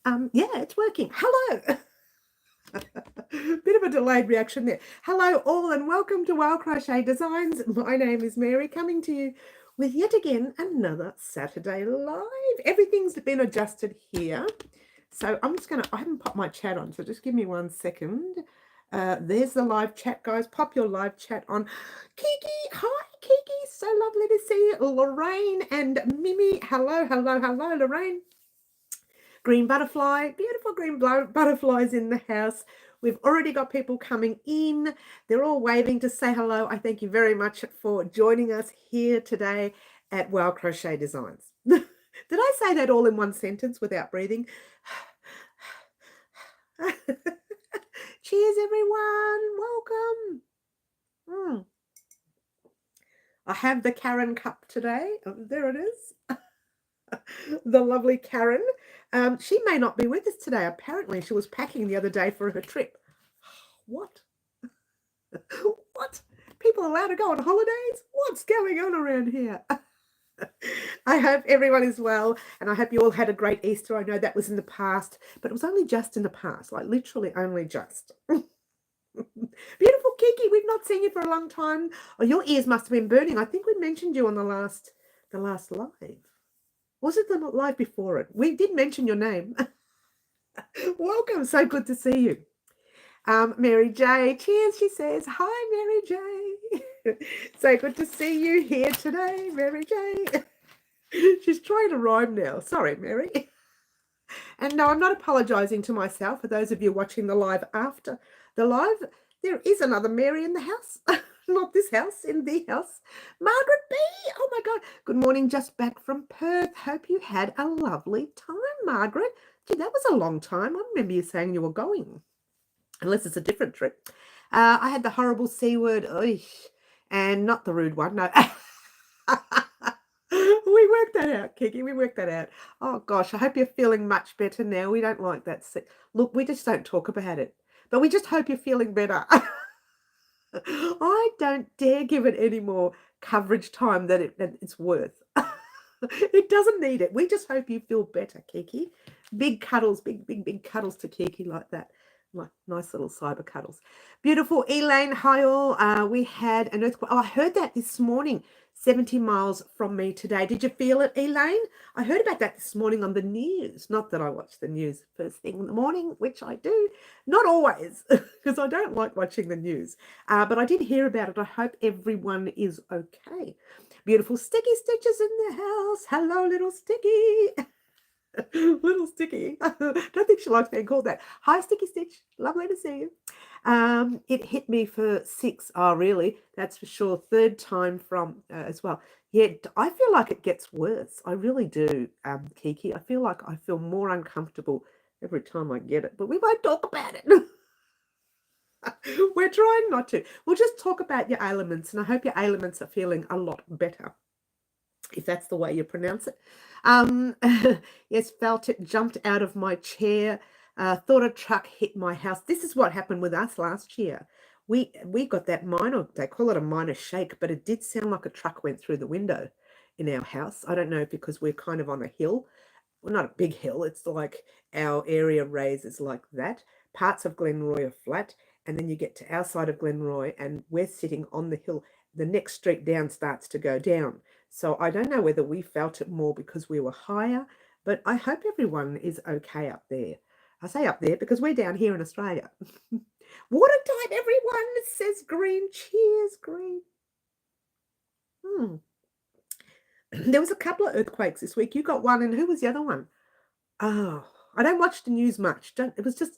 Yeah, it's working. Hello. Bit of a delayed reaction there. Hello all and welcome to Crochet Designs. My name is Mary, coming to you with yet again another Saturday live. Everything's been adjusted here. So I'm just I haven't popped my chat on, so just give me 1 second. There's the live chat, guys. Pop your live chat on. Kiki, hi Kiki, so lovely to see you. Lorraine and Mimi, hello, Lorraine. Green butterfly, beautiful green butterflies in the house. We've already got people coming in. They're all waving to say hello. I thank you very much for joining us here today at Crochet Designs. Did I say that all in one sentence without breathing? Cheers, everyone. Welcome. I have the Karen cup today. Oh, there it is. The lovely Karen. She may not be with us today. Apparently, she was packing the other day for her trip. What? What? People allowed to go on holidays? What's going on around here? I hope everyone is well, and I hope you all had a great Easter. I know that was in the past, but it was only just in the past, like literally only just. Beautiful Kiki, we've not seen you for a long time. Oh, your ears must have been burning. I think we mentioned you on the last live. Was it the live before it? We did mention your name. Welcome, so good to see you. Mary J, cheers, she says. Hi, Mary J. So good to see you here today, Mary J. She's trying to rhyme now. Sorry, Mary. And no, I'm not apologising to myself. For those of you watching the live after the live, there is another Mary in the house. Not this house, in the house. Margaret B. Oh my God. Good morning, just back from Perth. Hope you had a lovely time, Margaret. Gee, that was a long time. I remember you saying you were going. Unless it's a different trip. I had the horrible C word, and not the rude one, no. We worked that out, Kiki. We worked that out. Oh, gosh, I hope you're feeling much better now. We don't like that. Look, we just don't talk about it. But we just hope you're feeling better. I don't dare give it any more coverage time than it's worth. It doesn't need it. We just hope you feel better, Kiki. Big cuddles, big cuddles to Kiki like that. Nice little cyber cuddles. Beautiful Elaine, hi all. We had an earthquake. Oh, I heard that this morning, 70 miles from me today. Did you feel it, Elaine? I heard about that this morning on the news. Not that I watch the news first thing in the morning, which I do. Not always, because I don't like watching the news. But I did hear about it. I hope everyone is okay. Beautiful Sticky Stitches in the house. Hello, little Sticky. Little Sticky. Don't think she likes being called that. Hi, Sticky Stitch. Lovely to see you. It hit me for 6. Oh, really? That's for sure. 3rd time from as well. Yeah, I feel like it gets worse. I really do, Kiki. I feel like I feel more uncomfortable every time I get it. But we won't talk about it. We're trying not to. We'll just talk about your ailments, and I hope your ailments are feeling a lot better, if that's the way you pronounce it. Yes, felt it, jumped out of my chair, thought a truck hit my house. This is what happened with us last year. We got that minor, they call it a minor shake, but it did sound like a truck went through the window in our house. I don't know, because we're kind of on a hill. Well, not a big hill. It's like our area raises like that. Parts of Glenroy are flat, and then you get to our side of Glenroy, and we're sitting on the hill. The next street down starts to go down. So I don't know whether we felt it more because we were higher, but I hope everyone is okay up there. I say up there because we're down here in Australia. Water time, everyone, says Green. Cheers, Green. There was a couple of earthquakes this week. You got one, and who was the other one? Oh, I don't watch the news much. It was just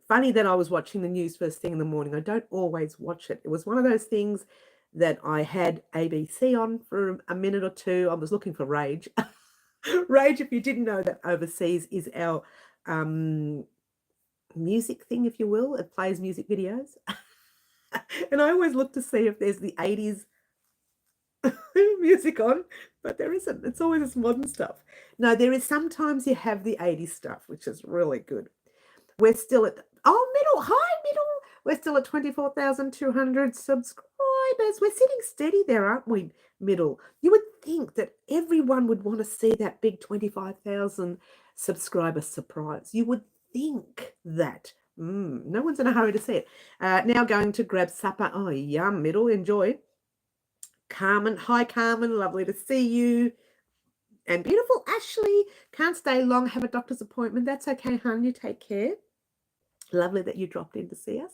funny that I was watching the news first thing in the morning. I don't always watch it. It was one of those things that I had ABC on for a minute or two. I was looking for Rage. Rage, if you didn't know, that overseas is our music thing, if you will. It plays music videos. And I always look to see if there's the 80s music on, but there isn't. It's always this modern stuff. No, there is. Sometimes you have the 80s stuff, which is really good. We're still at, Middle, hi, Middle. We're still at 24,200 subscribers. We're sitting steady there, aren't we, Middle? You would think that everyone would want to see that big 25,000 subscriber surprise. You would think that. No one's in a hurry to see it. Now going to grab supper. Oh, yum, middle, enjoy. Carmen, hi Carmen, lovely to see you. And beautiful Ashley, can't stay long, have a doctor's appointment. That's okay, hon, you take care. Lovely that you dropped in to see us.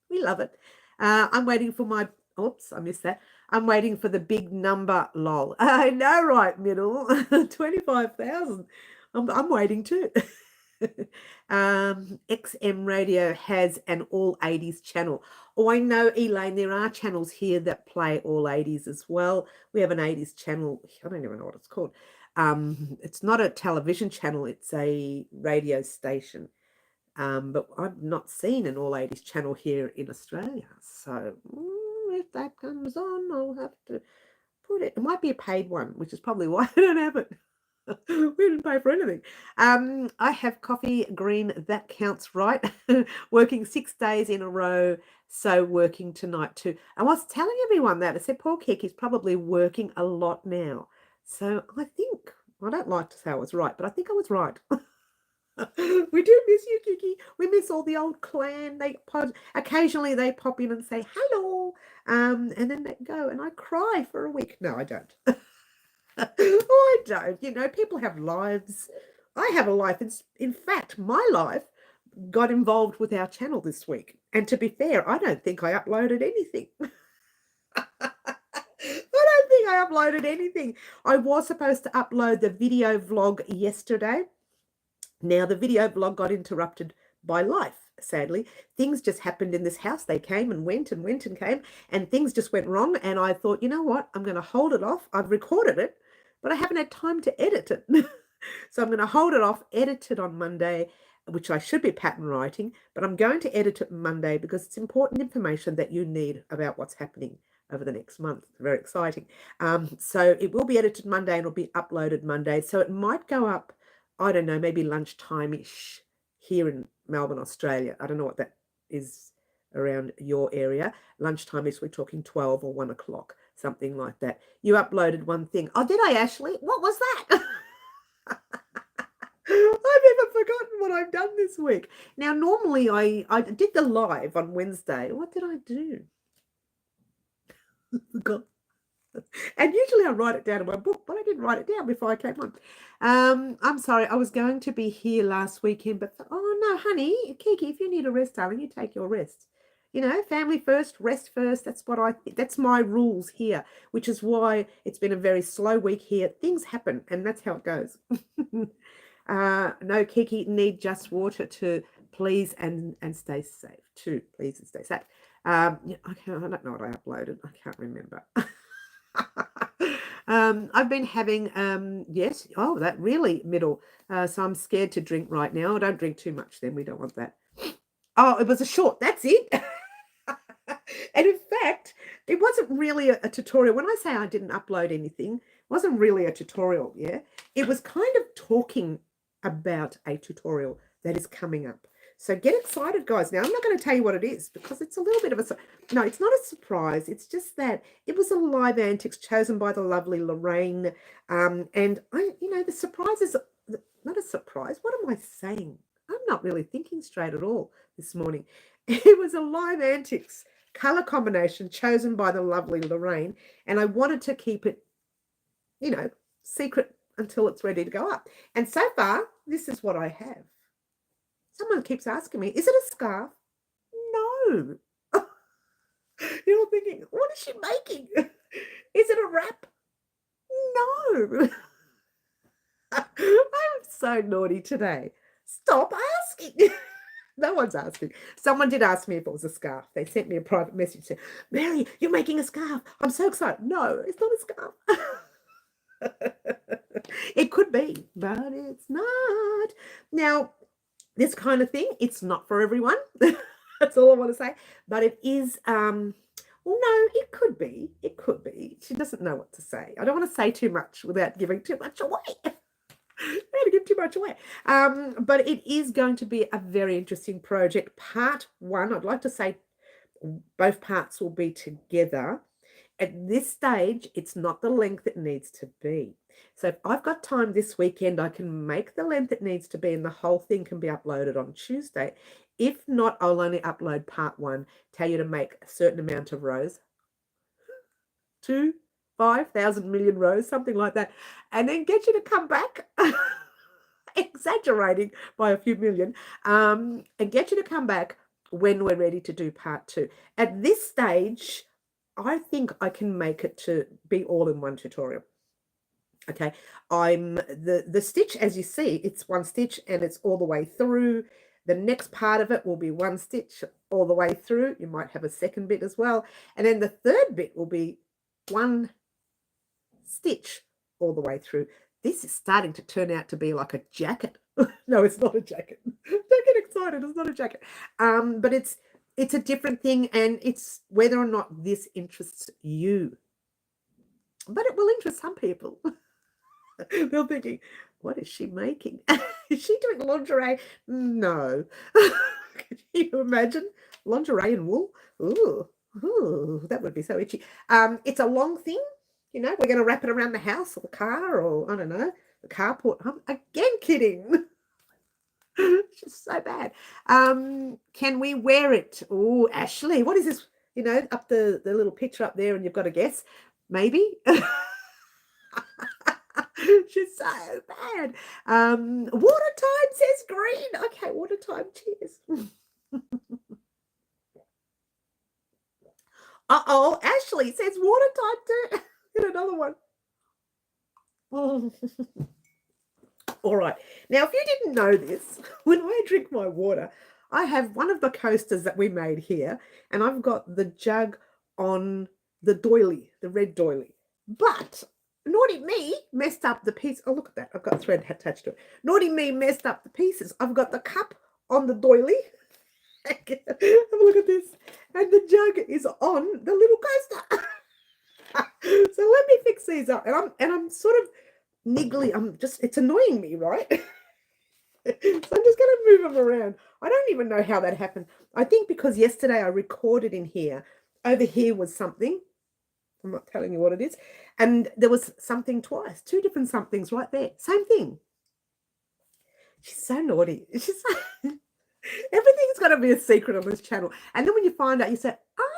We love it. I'm waiting for my, oops, I missed that. I'm waiting for the big number, lol. I know, right, middle, 25,000. I'm waiting too. XM Radio has an all 80s channel. Oh, I know, Elaine, there are channels here that play all 80s as well. We have an 80s channel. I don't even know what it's called. It's not a television channel. It's a radio station. But I've not seen an all 80s channel here in Australia. So if that comes on, I'll have to put it. It might be a paid one, which is probably why I don't have it. We didn't pay for anything. I have coffee green. That counts, right? Working 6 days in a row. So working tonight too. I was telling everyone that. I said, poor Kiki's probably working a lot now. So I think, I don't like to say I was right, but I think I was right. We do miss you, Kiki. We miss all the old clan. Occasionally they pop in and say hello, and then they go, and I cry for a week. No, I don't. I don't. You know, people have lives. I have a life. In fact, my life got involved with our channel this week. And to be fair, I don't think I uploaded anything. I don't think I uploaded anything. I was supposed to upload the video vlog yesterday. Now, the video vlog got interrupted by life, sadly. Things just happened in this house. They came and went and went and came, and things just went wrong. And I thought, you know what? I'm going to hold it off. I've recorded it, but I haven't had time to edit it. So I'm going to hold it off, edit it on Monday, which I should be pattern writing, but I'm going to edit it Monday because it's important information that you need about what's happening over the next month. Very exciting. So it will be edited Monday and it'll be uploaded Monday. So it might go up, I don't know, maybe lunchtime-ish here in Melbourne, Australia. I don't know what that is around your area. Lunchtime-ish, we're talking 12 or 1 o'clock, something like that. You uploaded one thing. Oh, did I, Ashley? What was that? I've never forgotten what I've done this week. Now, normally I did the live on Wednesday. What did I do? God. And usually I write it down in my book, but I didn't write it down before I came on. I'm sorry, I was going to be here last weekend, but oh no, honey, Kiki, if you need a rest, darling, you take your rest. You know, family first, rest first. That's what that's my rules here, which is why it's been a very slow week here. Things happen, and that's how it goes. No, Kiki, need just water to please and stay safe too. Please and stay safe. I don't know what I uploaded. I can't remember. I've been having, yes, oh, that really middle. So I'm scared to drink right now. I don't drink too much then. We don't want that. Oh, it was a short. That's it. And in fact, it wasn't really a tutorial. When I say I didn't upload anything, it wasn't really a tutorial, yeah? It was kind of talking about a tutorial that is coming up. So get excited, guys. Now, I'm not going to tell you what it is because it's a little bit of a... No, it's not a surprise. It's just that it was a live antics chosen by the lovely Lorraine. And, the surprise is not a surprise. What am I saying? I'm not really thinking straight at all this morning. It was a live antics color combination chosen by the lovely Lorraine. And I wanted to keep it, secret until it's ready to go up. And so far, this is what I have. Someone keeps asking me, is it a scarf? No. You're thinking, what is she making? Is it a wrap? No. I'm so naughty today. Stop asking. No one's asking. Someone did ask me if it was a scarf. They sent me a private message saying, Mary, you're making a scarf. I'm so excited. No, it's not a scarf. It could be, but it's not. Now, this kind of thing, it's not for everyone. That's all I want to say. But it is, well, no, it could be. It could be. She doesn't know what to say. I don't want to say too much without giving too much away. I don't want to give too much away. But it is going to be a very interesting project. Part one, I'd like to say both parts will be together. At this stage, it's not the length it needs to be. So if I've got time this weekend, I can make the length it needs to be and the whole thing can be uploaded on Tuesday. If not, I'll only upload part 1, tell you to make a certain amount of rows, 2, 5,000 million rows, something like that, and then get you to come back, exaggerating by a few million, and get you to come back when we're ready to do part 2. At this stage, I think I can make it to be all in one tutorial. Okay, I'm the stitch, as you see, it's one stitch and it's all the way through. The next part of it will be one stitch all the way through. You might have a second bit as well. And then the third bit will be one stitch all the way through. This is starting to turn out to be like a jacket. No, it's not a jacket. Don't get excited, it's not a jacket. But it's a different thing, and it's whether or not this interests you. But it will interest some people. They're thinking, what is she making? Is she doing lingerie? No. Can you imagine? Lingerie and wool? Ooh, that would be so itchy. It's a long thing. You know, we're going to wrap it around the house or the car, or I don't know, the carport. I'm again kidding. She's so bad. Can we wear it? Oh, Ashley, what is this? You know, up the little picture up there, and you've got to guess. Maybe. She's so bad. Water time says green. Okay, water time. Cheers. Uh-oh, Ashley says water time too. Get another one. All right. Now, if you didn't know this, when I drink my water, I have one of the coasters that we made here, and I've got the jug on the doily, the red doily. But naughty me messed up the piece. Oh, look at that. I've got thread attached to it. Naughty me messed up the pieces. I've got the cup on the doily. Have a look at this. And the jug is on the little coaster. So let me fix these up. And I'm sort of niggly. It's annoying me, right? So I'm just going to move them around. I don't even know how that happened. I think because yesterday I recorded in here. Over here was something. I'm not telling you what it is. And there was something twice. 2 different somethings right there. Same thing. She's so naughty. She's so... Everything's got to be a secret on this channel. And then when you find out, you say, oh,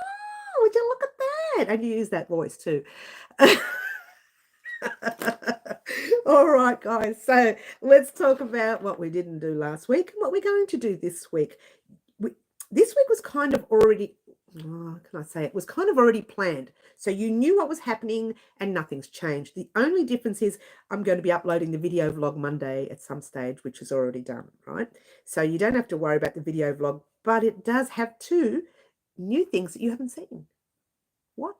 would you look at that? And you use that voice too. All right, guys. So let's talk about what we didn't do last week and what we're going to do this week. This week was kind of already... Oh, can I say it was kind of already planned. So you knew what was happening and nothing's changed. The only difference is I'm going to be uploading the video vlog Monday at some stage, which is already done, right? So you don't have to worry about the video vlog, but it does have 2 new things that you haven't seen. What?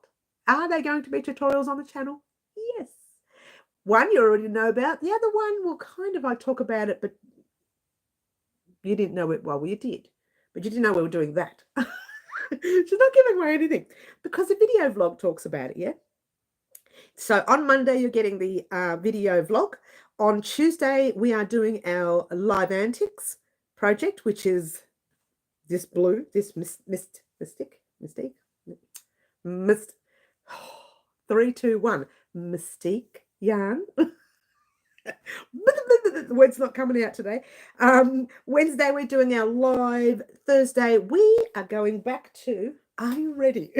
Are they going to be tutorials on the channel? Yes. One you already know about. The other one, well, kind of I talk about it, but you didn't know it. Well, you did, but you didn't know we were doing that. She's not giving away anything because the video vlog talks about it, yeah? So on Monday, you're getting the video vlog. On Tuesday, we are doing our Live Antics project, which is this blue, this mystique, 3, 2, 1, mystique yarn. The word's not coming out today. Wednesday, we're doing our live. Thursday, we are going back to, are you ready?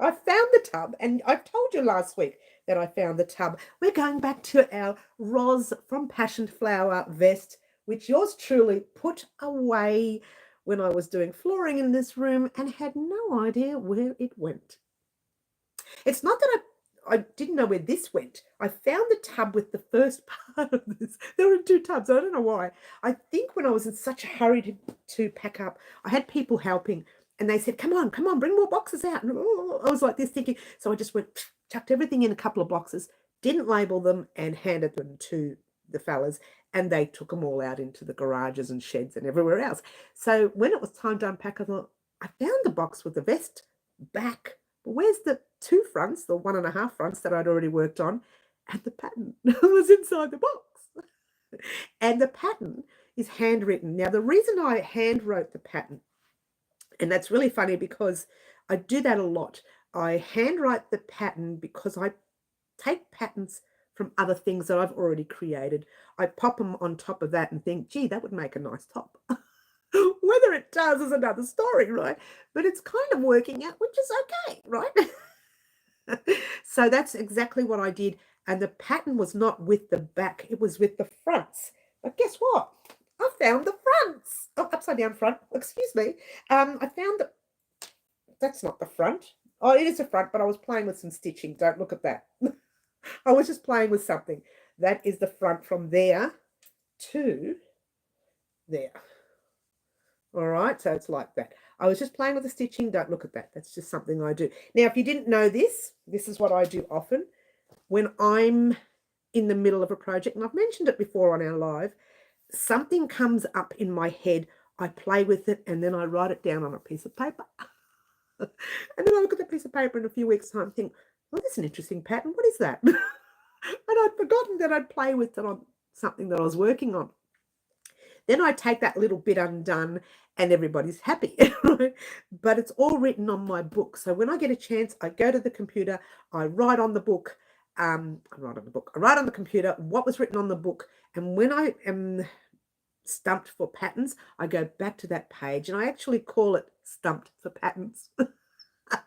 I found the tub, and I told you last week that I found the tub. We're going back to our Roz from Passion Flower vest, which yours truly put away when I was doing flooring in this room and had no idea where it went. It's not that I didn't know where this went. I found the tub with the first part of this. There were 2 tubs. I don't know why. I think when I was in such a hurry to pack up, I had people helping, and they said, come on, bring more boxes out. And I was like this thinking. So I just chucked everything in a couple of boxes, didn't label them, and handed them to the fellas, and they took them all out into the garages and sheds and everywhere else. So when it was time to unpack, I thought, I found the box with the vest back. Where's the 2 fronts, the 1.5 fronts that I'd already worked on, and the pattern was inside the box. And the pattern is handwritten. Now, the reason I hand wrote the pattern, and that's really funny because I do that a lot. I handwrite the pattern because I take patterns from other things that I've already created. I pop them on top of that and think, gee, that would make a nice top. Whether it does is another story, right? But it's kind of working out, which is okay, right? So that's exactly what I did. And the pattern was not with the back, it was with the fronts. But guess what? I found the fronts. Oh, upside down front. Excuse me. I found that that's not the front. Oh, it is a front, but I was playing with some stitching. Don't look at that. I was just playing with something. That is the front from there to there. All right, so it's like that. I was just playing with the stitching. Don't look at that. That's just something I do. Now, if you didn't know this, this is what I do often. When I'm in the middle of a project, and I've mentioned it before on our live, something comes up in my head. I play with it, and then I write it down on a piece of paper. And then I look at that piece of paper in a few weeks' time and think, well, that's an interesting pattern. What is that? And I'd forgotten that I'd play with it on something that I was working on. Then I take that little bit undone and everybody's happy, right? But it's all written on my book. So when I get a chance, I go to the computer, I write on the book, I write on the computer what was written on the book. And when I am stumped for patterns, I go back to that page and I actually call it Stumped for Patterns.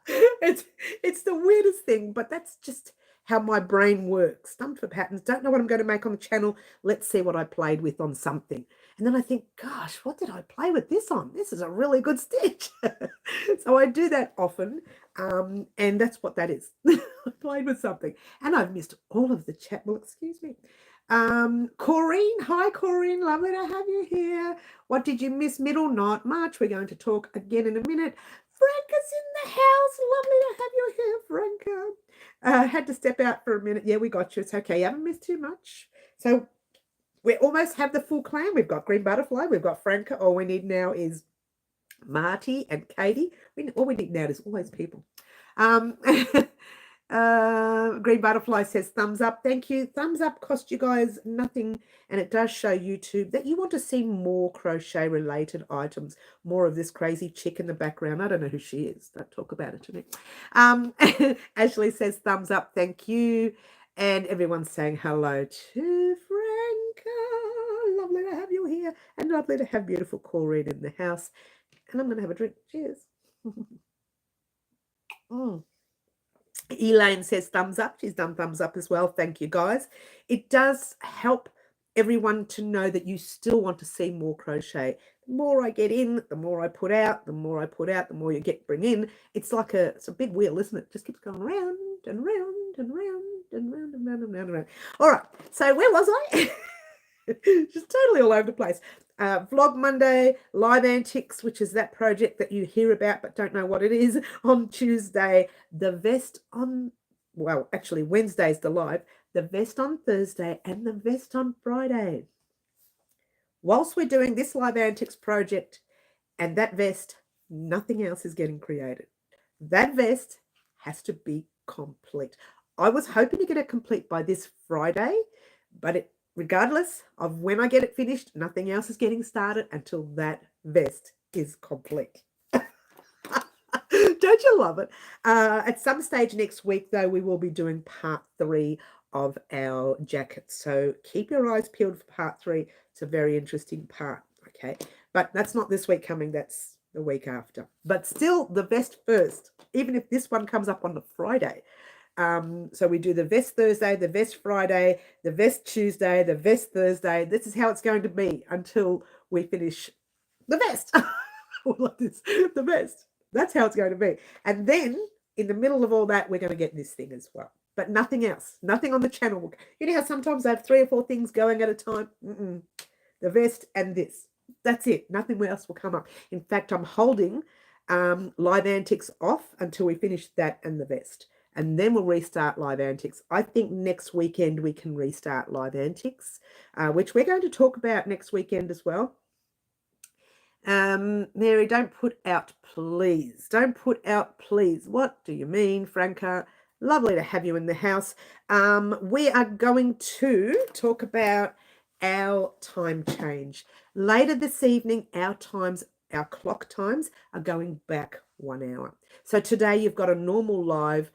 It's the weirdest thing, but that's just how my brain works. Stumped for patterns. Don't know what I'm going to make on the channel. Let's see what I played with on something. And then I think, gosh, what did I play with this on? This is a really good stitch. So I do that often. And that's what that is. I played with something. And I've missed all of the chat. Well, excuse me. Corrine, hi Corrine, lovely to have you here. What did you miss? Middle, not much. We're going to talk again in a minute. Franca's in the house. Lovely to have you here, Franca. Had to step out for a minute. Yeah, we got you. It's okay. You haven't missed too much. So we almost have the full clan. We've got Green Butterfly. We've got Franca. All we need now is Marty and Katie. All we need now is always people. Green Butterfly says thumbs up. Thank you. Thumbs up cost you guys nothing, and it does show YouTube that you want to see more crochet related items, more of this crazy chick in the background. I don't know who she is. Don't talk about it to me. Ashley says thumbs up. Thank you. And everyone's saying hello to Franca. Lovely to have you here, and lovely to have beautiful Corrine in the house. And I'm going to have a drink. Cheers. Elaine says thumbs up. She's done thumbs up as well. Thank you, guys. It does help everyone to know that you still want to see more crochet. The more I get in, the more I put out, the more I put out, the more you bring in. It's like it's a big wheel, isn't it? It just keeps going round and round and round and round and round and round and round. All right. So where was I? Just totally all over the place. Vlog Monday, Live Antics, which is that project that you hear about but don't know what it is, on Tuesday. The vest on, well, actually Wednesday's the live. The vest on Thursday and the vest on Friday. Whilst we're doing this Live Antics project and that vest, nothing else is getting created. That vest has to be complete. I was hoping to get it complete by this Friday, but regardless of when I get it finished, nothing else is getting started until that vest is complete. Don't you love it? At some stage next week, though, we will be doing part 3 of our jacket. So keep your eyes peeled for part 3. It's a very interesting part, okay? But that's not this week coming. That's the week after. But still, the vest first, even if this one comes up on the Friday. So we do the vest Thursday, the vest Friday, the vest Tuesday, the vest Thursday. This is how it's going to be until we finish the vest. Like this, the vest. That's how it's going to be. And then in the middle of all that, we're going to get this thing as well. But nothing else. Nothing on the channel. You know how sometimes I have 3 or 4 things going at a time? The vest and this. That's it. Nothing else will come up. In fact, I'm holding Live Antics off until we finish that and the vest. And then we'll restart Live Antics. I think next weekend we can restart Live Antics, which we're going to talk about next weekend as well. Mary, don't put out, please. Don't put out, please. What do you mean, Franca? Lovely to have you in the house. We are going to talk about our time change. Later this evening, our times our clock times are going back 1 hour. So today you've got a normal live.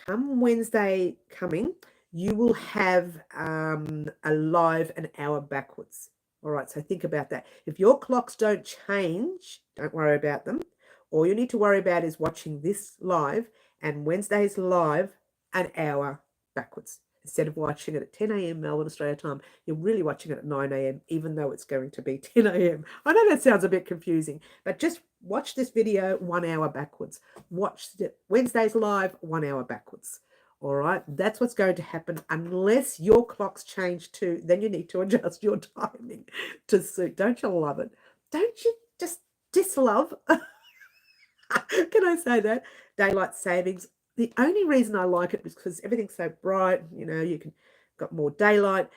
Come Wednesday coming, you will have a live an hour backwards. All right, so think about that. If your clocks don't change, don't worry about them. All you need to worry about is watching this live and Wednesday's live an hour backwards. Instead of watching it at 10 a.m. Melbourne, Australia time, you're really watching it at 9 a.m., even though it's going to be 10 a.m. I know that sounds a bit confusing, but just watch this video 1 hour backwards. Watch Wednesday's live 1 hour backwards. All right, that's what's going to happen unless your clocks change too. Then you need to adjust your timing to suit. Don't you love it? Don't you just dislove? Can I say that? Daylight savings. The only reason I like it is because everything's so bright. You know, you can got more daylight.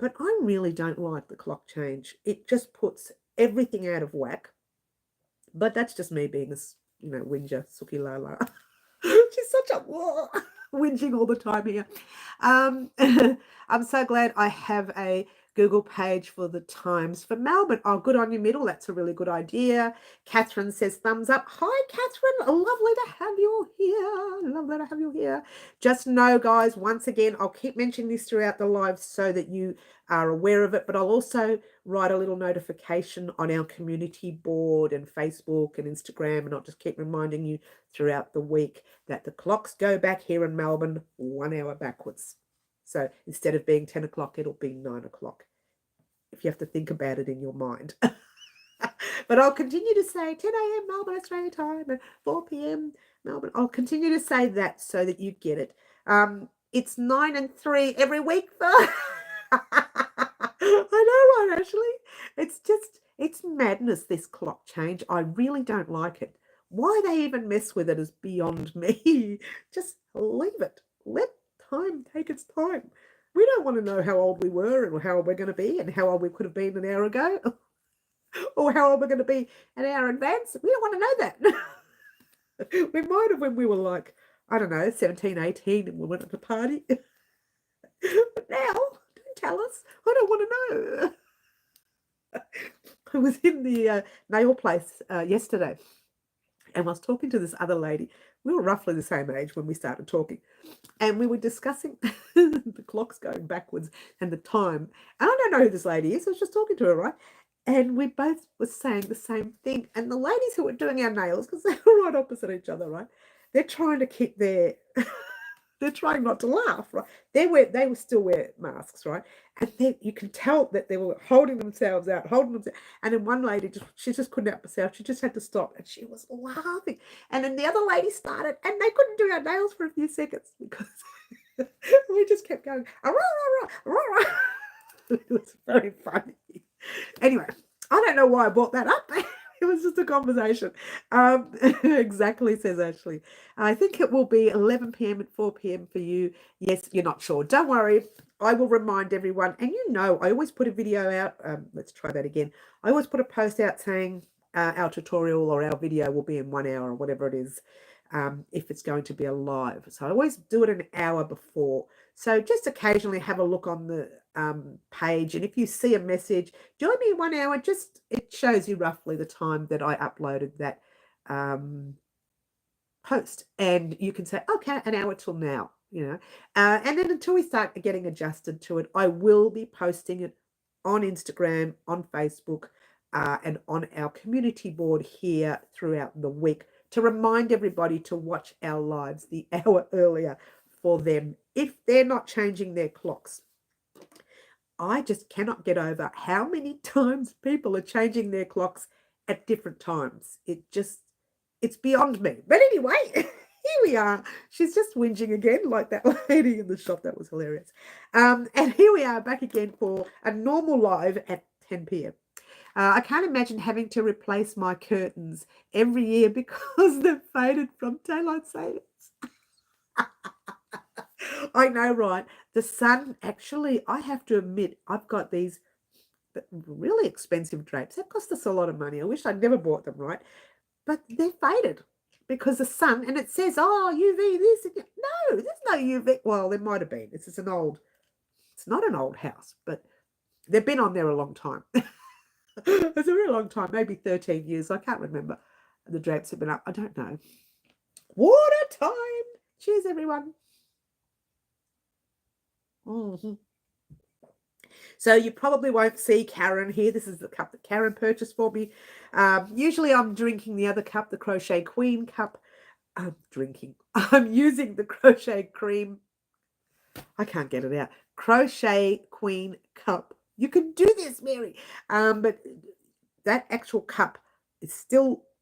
But I really don't like the clock change. It just puts everything out of whack. But that's just me being this, whinger, Suki Lala. She's such a whinging all the time here. I'm so glad I have a Google page for the times for Melbourne. Oh, good on you, Middle. That's a really good idea. Catherine says thumbs up. Hi, Catherine. Lovely to have you here. Lovely to have you here. Just know, guys, once again, I'll keep mentioning this throughout the live so that you are aware of it, but I'll also write a little notification on our community board and Facebook and Instagram, and I'll just keep reminding you throughout the week that the clocks go back here in Melbourne 1 hour backwards. So instead of being 10 o'clock, it'll be 9 o'clock, if you have to think about it in your mind. But I'll continue to say 10 a.m. Melbourne, Australia time, and 4 p.m. Melbourne. I'll continue to say that so that you get it. It's 9 and 3 every week, though. I know, right, Ashley? It's madness, this clock change. I really don't like it. Why they even mess with it is beyond me. Just leave it. Let time take its time. We don't want to know how old we were and how old we're going to be and how old we could have been an hour ago or how old we're going to be an hour in advance. We don't want to know that. We might have when we were like, I don't know, 17, 18 and we went to the party. But now, don't tell us. I don't want to know. I was in the nail place yesterday and I was talking to this other lady. We were roughly the same age when we started talking. And we were discussing the clocks going backwards and the time. And I don't know who this lady is. I was just talking to her, right? And we both were saying the same thing. And the ladies who were doing our nails, because they were right opposite each other, right? They're trying to keep their... They're trying not to laugh, right? They were still wear masks, right? And then you can tell that they were holding themselves out. And then one lady, she just couldn't help herself. She just had to stop. And she was laughing. And then the other lady started, and they couldn't do our nails for a few seconds because we just kept going. It was very funny. Anyway, I don't know why I brought that up. It was just a conversation. Exactly, says Ashley. I think it will be 11 p.m. and 4 p.m. for you. Yes, you're not sure. Don't worry. I will remind everyone. And I always put a video out. Let's try that again. I always put a post out saying our tutorial or our video will be in 1 hour or whatever it is, if it's going to be a live. So I always do it an hour before. So just occasionally have a look on the page, and if you see a message, join me in 1 hour, it shows you roughly the time that I uploaded that post, and you can say, okay, an hour till now, and then until we start getting adjusted to it, I will be posting it on Instagram, on Facebook, and on our community board here throughout the week to remind everybody to watch our lives the hour earlier for them if they're not changing their clocks. I just cannot get over how many times people are changing their clocks at different times. It's beyond me. But anyway, here we are. She's just whinging again like that lady in the shop. That was hilarious. And here we are back again for a normal live at 10 p.m. I can't imagine having to replace my curtains every year because they've faded from daylight savings. I know, right? The sun, actually, I have to admit, I've got these really expensive drapes. That cost us a lot of money. I wish I'd never bought them, right? But they're faded because the sun, and it says, oh, UV this. No, there's no UV. Well, there might have been. It's not an old house, but they've been on there a long time. It's a really long time, maybe 13 years. I can't remember. The drapes have been up. I don't know. What a time. Cheers, everyone. So you probably won't see Karen here. This is the cup that Karen purchased for me. Usually I'm drinking the other cup, the Crochet Queen cup. I'm using the Crochet Cream. I can't get it out. Crochet Queen cup. You can do this, Mary. But that actual cup is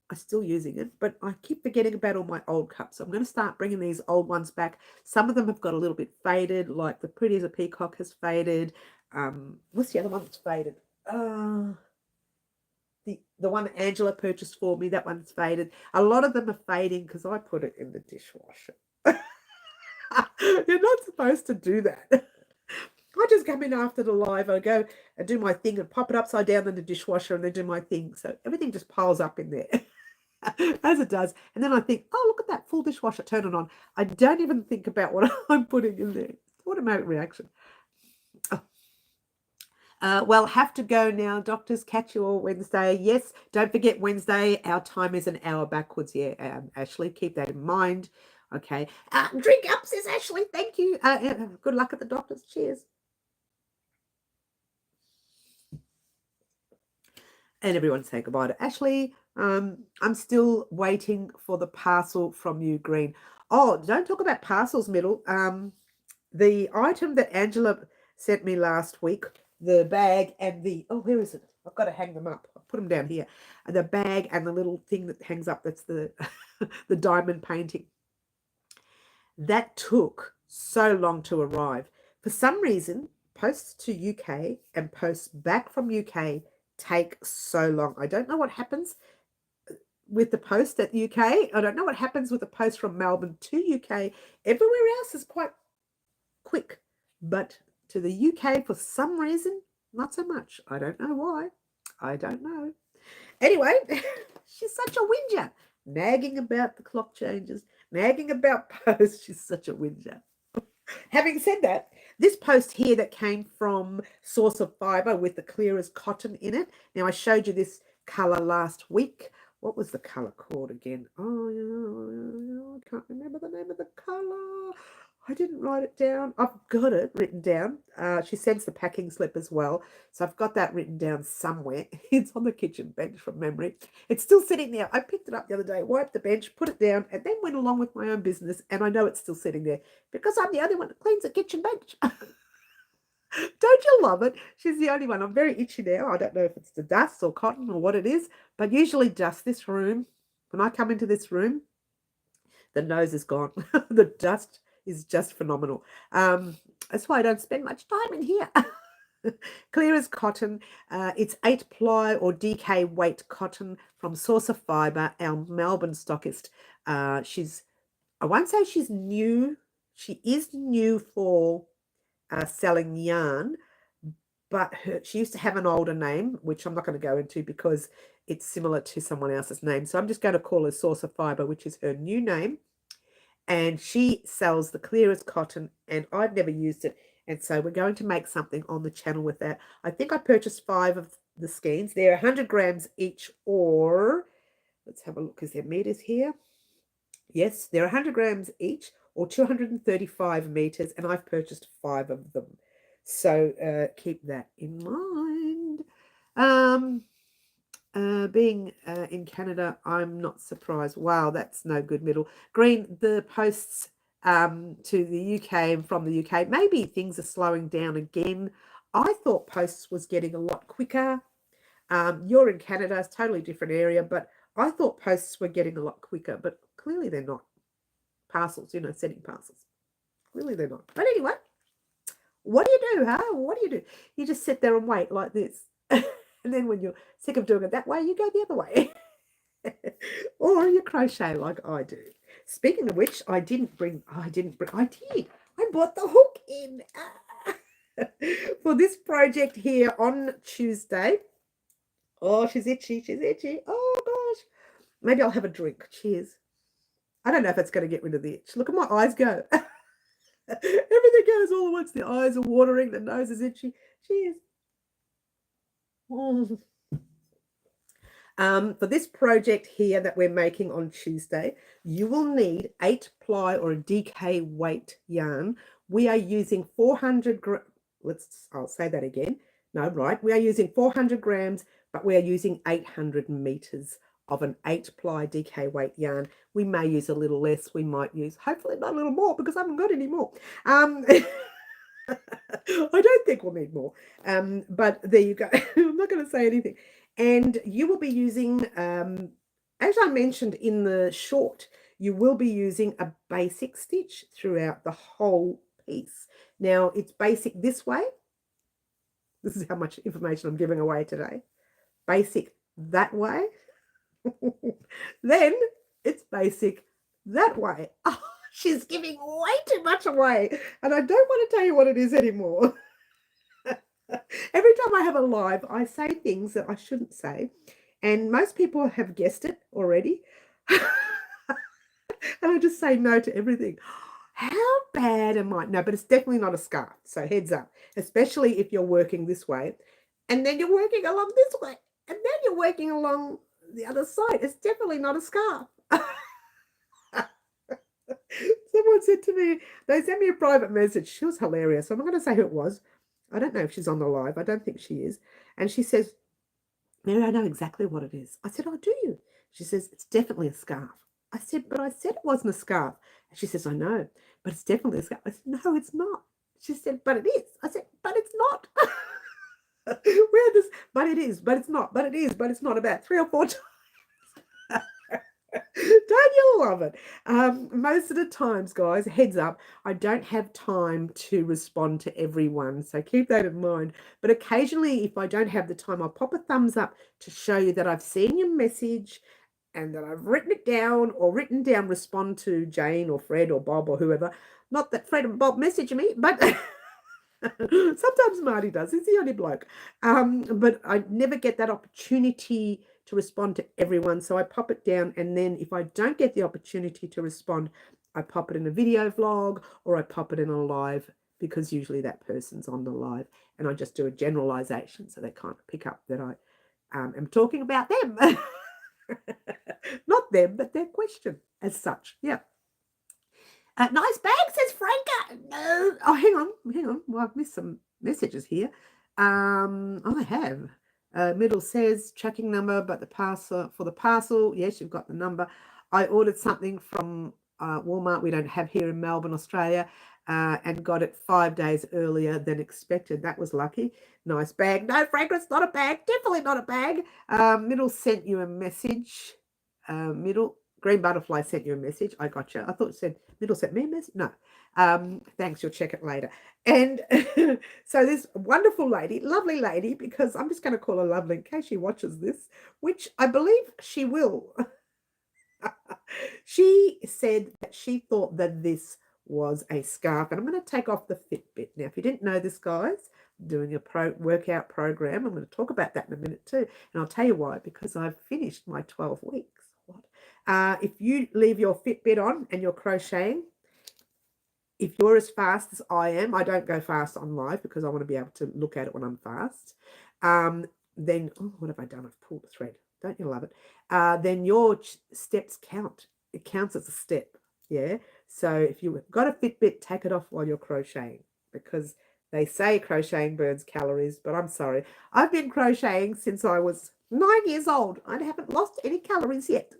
I'm still using it, but I keep forgetting about all my old cups. So I'm going to start bringing these old ones back. Some of them have got a little bit faded, like the Pretty as a Peacock has faded. What's the other one that's faded? The one Angela purchased for me, that one's faded. A lot of them are fading because I put it in the dishwasher. You're not supposed to do that. I just come in after the live. I go and do my thing and pop it upside down in the dishwasher and then do my thing. So everything just piles up in there. As it does. And then I think, oh, look at that full dishwasher, turn it on. I don't even think about what I'm putting in there. Automatic reaction. Well, have to go now. Doctors, catch you all Wednesday. Yes, don't forget Wednesday. Our time is an hour backwards. Yeah, Ashley, keep that in mind. Okay. Drink up, says Ashley. Thank you. Good luck at the doctors. Cheers. And everyone say goodbye to Ashley. I'm still waiting for the parcel from you, Green. Oh, don't talk about parcels, Middle. The item that Angela sent me last week, the bag and where is it? I've got to hang them up. I'll put them down here. And the bag and the little thing that hangs up, that's the the diamond painting. That took so long to arrive. For some reason, posts to UK and posts back from UK take so long. I don't know what happens with the post at UK. I don't know what happens with the post from Melbourne to UK. Everywhere else is quite quick, but to the UK, for some reason, not so much. I don't know why. I don't know. Anyway, she's such a whinger. Nagging about the clock changes, nagging about posts. She's such a whinger. Having said that, this post here that came from Source of Fibre with the clear as cotton in it. Now, I showed you this colour last week. What was the colour called again? Oh, I can't remember the name of the colour. I didn't write it down. I've got it written down. She sends the packing slip as well. So I've got that written down somewhere. It's on the kitchen bench from memory. It's still sitting there. I picked it up the other day, wiped the bench, put it down, and then went along with my own business. And I know it's still sitting there because I'm the only one that cleans the kitchen bench. Don't you love it? She's the only one. I'm very itchy now. I don't know if it's the dust or cotton or what it is, but usually dust. This room, when I come into this room, the nose is gone. The dust is just phenomenal. That's why I don't spend much time in here. Clear as cotton. It's 8-ply or DK weight cotton from Source of Fibre, our Melbourne stockist. I won't say she's new. She is new for selling yarn, but she used to have an older name, which I'm not going to go into because it's similar to someone else's name. So I'm just going to call her Source of Fibre, which is her new name. And she sells the clear as cotton, and I've never used it. And so we're going to make something on the channel with that. I think I purchased 5 of the skeins. They're 100 grams each, or let's have a look. Is there meters here? Yes, they're 100 grams each, or 235 meters, and I've purchased 5 of them. So keep that in mind. Being in Canada, I'm not surprised. Wow, that's no good, Middle. Green, the posts to the UK and from the UK, maybe things are slowing down again. I thought posts was getting a lot quicker. You're in Canada, it's a totally different area, but I thought posts were getting a lot quicker, but clearly they're not. Parcels, sending parcels. Clearly they're not. But anyway, what do you do, huh? What do you do? You just sit there and wait like this. And then when you're sick of doing it that way, you go the other way. Or you crochet like I do. Speaking of which, I did. I bought the hook in for this project here on Tuesday. Oh, she's itchy. She's itchy. Oh, gosh. Maybe I'll have a drink. Cheers. I don't know if it's going to get rid of the itch. Look at my eyes go. Everything goes all at once. The eyes are watering. The nose is itchy. Cheers. For this project here that we're making on Tuesday, you will need 8 ply or a DK weight yarn. We are using 400 I'll say that again. No, right. We are using 400 grams, but we are using 800 meters of an 8 ply DK weight yarn. We may use a little less. We might use, hopefully not a little more because I haven't got any more. I don't think we'll need more. But there you go. I'm not going to say anything. And you will be using, as I mentioned in the short, you will be using a basic stitch throughout the whole piece. Now, it's basic this way. This is how much information I'm giving away today. Basic that way. Then it's basic that way. Oh, she's giving way too much away. And I don't want to tell you what it is anymore. Every time I have a live, I say things that I shouldn't say. And most people have guessed it already. And I just say no to everything. How bad am I? No, but it's definitely not a scarf. So heads up, especially if you're working this way. And then you're working along this way. And then you're working along the other side. It's definitely not a scarf. Someone said to me, they sent me a private message. She was hilarious. I'm not going to say who it was. I don't know if she's on the live. I don't think she is. And she says, Mary, I know exactly what it is. I said, oh, do you? She says, it's definitely a scarf. I said, but I said it wasn't a scarf. And she says, I know, but it's definitely a scarf. I said, no, it's not. She said, but it is. I said, but it's not. We had this, but it is, but it's not, but it is, but it's not, about 3 or 4 times. Don't you love it? Most of the times, guys, heads up, I don't have time to respond to everyone, so keep that in mind. But occasionally, if I don't have the time, I'll pop a thumbs up to show you that I've seen your message and that I've written it down, or written down respond to Jayne or Fred or Bob or whoever. Not that Fred and Bob message me, but sometimes Marty does. He's the only bloke. But I never get that opportunity to respond to everyone. So I pop it down, and then if I don't get the opportunity to respond, I pop it in a video vlog or I pop it in a live, because usually that person's on the live, and I just do a generalization so they can't pick up that I am talking about them. Not them, but their question as such. Yeah. Nice bag, says Franca. No. Oh, hang on. Well, I've missed some messages here. I have. Middle says tracking number, but the parcel for the parcel. Yes, you've got the number. I ordered something from Walmart we don't have here in Melbourne, Australia, and got it 5 days earlier than expected. That was lucky. Nice bag. No, Franca, it's not a bag. Definitely not a bag. Middle sent you a message. Middle. Green Butterfly sent you a message. I got you. I thought it said Middle sent me a message. No. Thanks. You'll check it later. And so this wonderful lady, lovely lady, because I'm just going to call her lovely in case she watches this, which I believe she will. She said that she thought that this was a scarf. And I'm going to take off the Fitbit. Now, if you didn't know this, guys, I'm doing a workout program. I'm going to talk about that in a minute too. And I'll tell you why, because I've finished my 12 weeks. If you leave your Fitbit on and you're crocheting, if you're as fast as I am, I don't go fast on live because I want to be able to look at it when I'm fast. Then, oh, what have I done? I've pulled the thread. Don't you love it? Then your steps count. It counts as a step. Yeah. So if you've got a Fitbit, take it off while you're crocheting, because they say crocheting burns calories, but I'm sorry. I've been crocheting since I was 9 years old. I haven't lost any calories yet.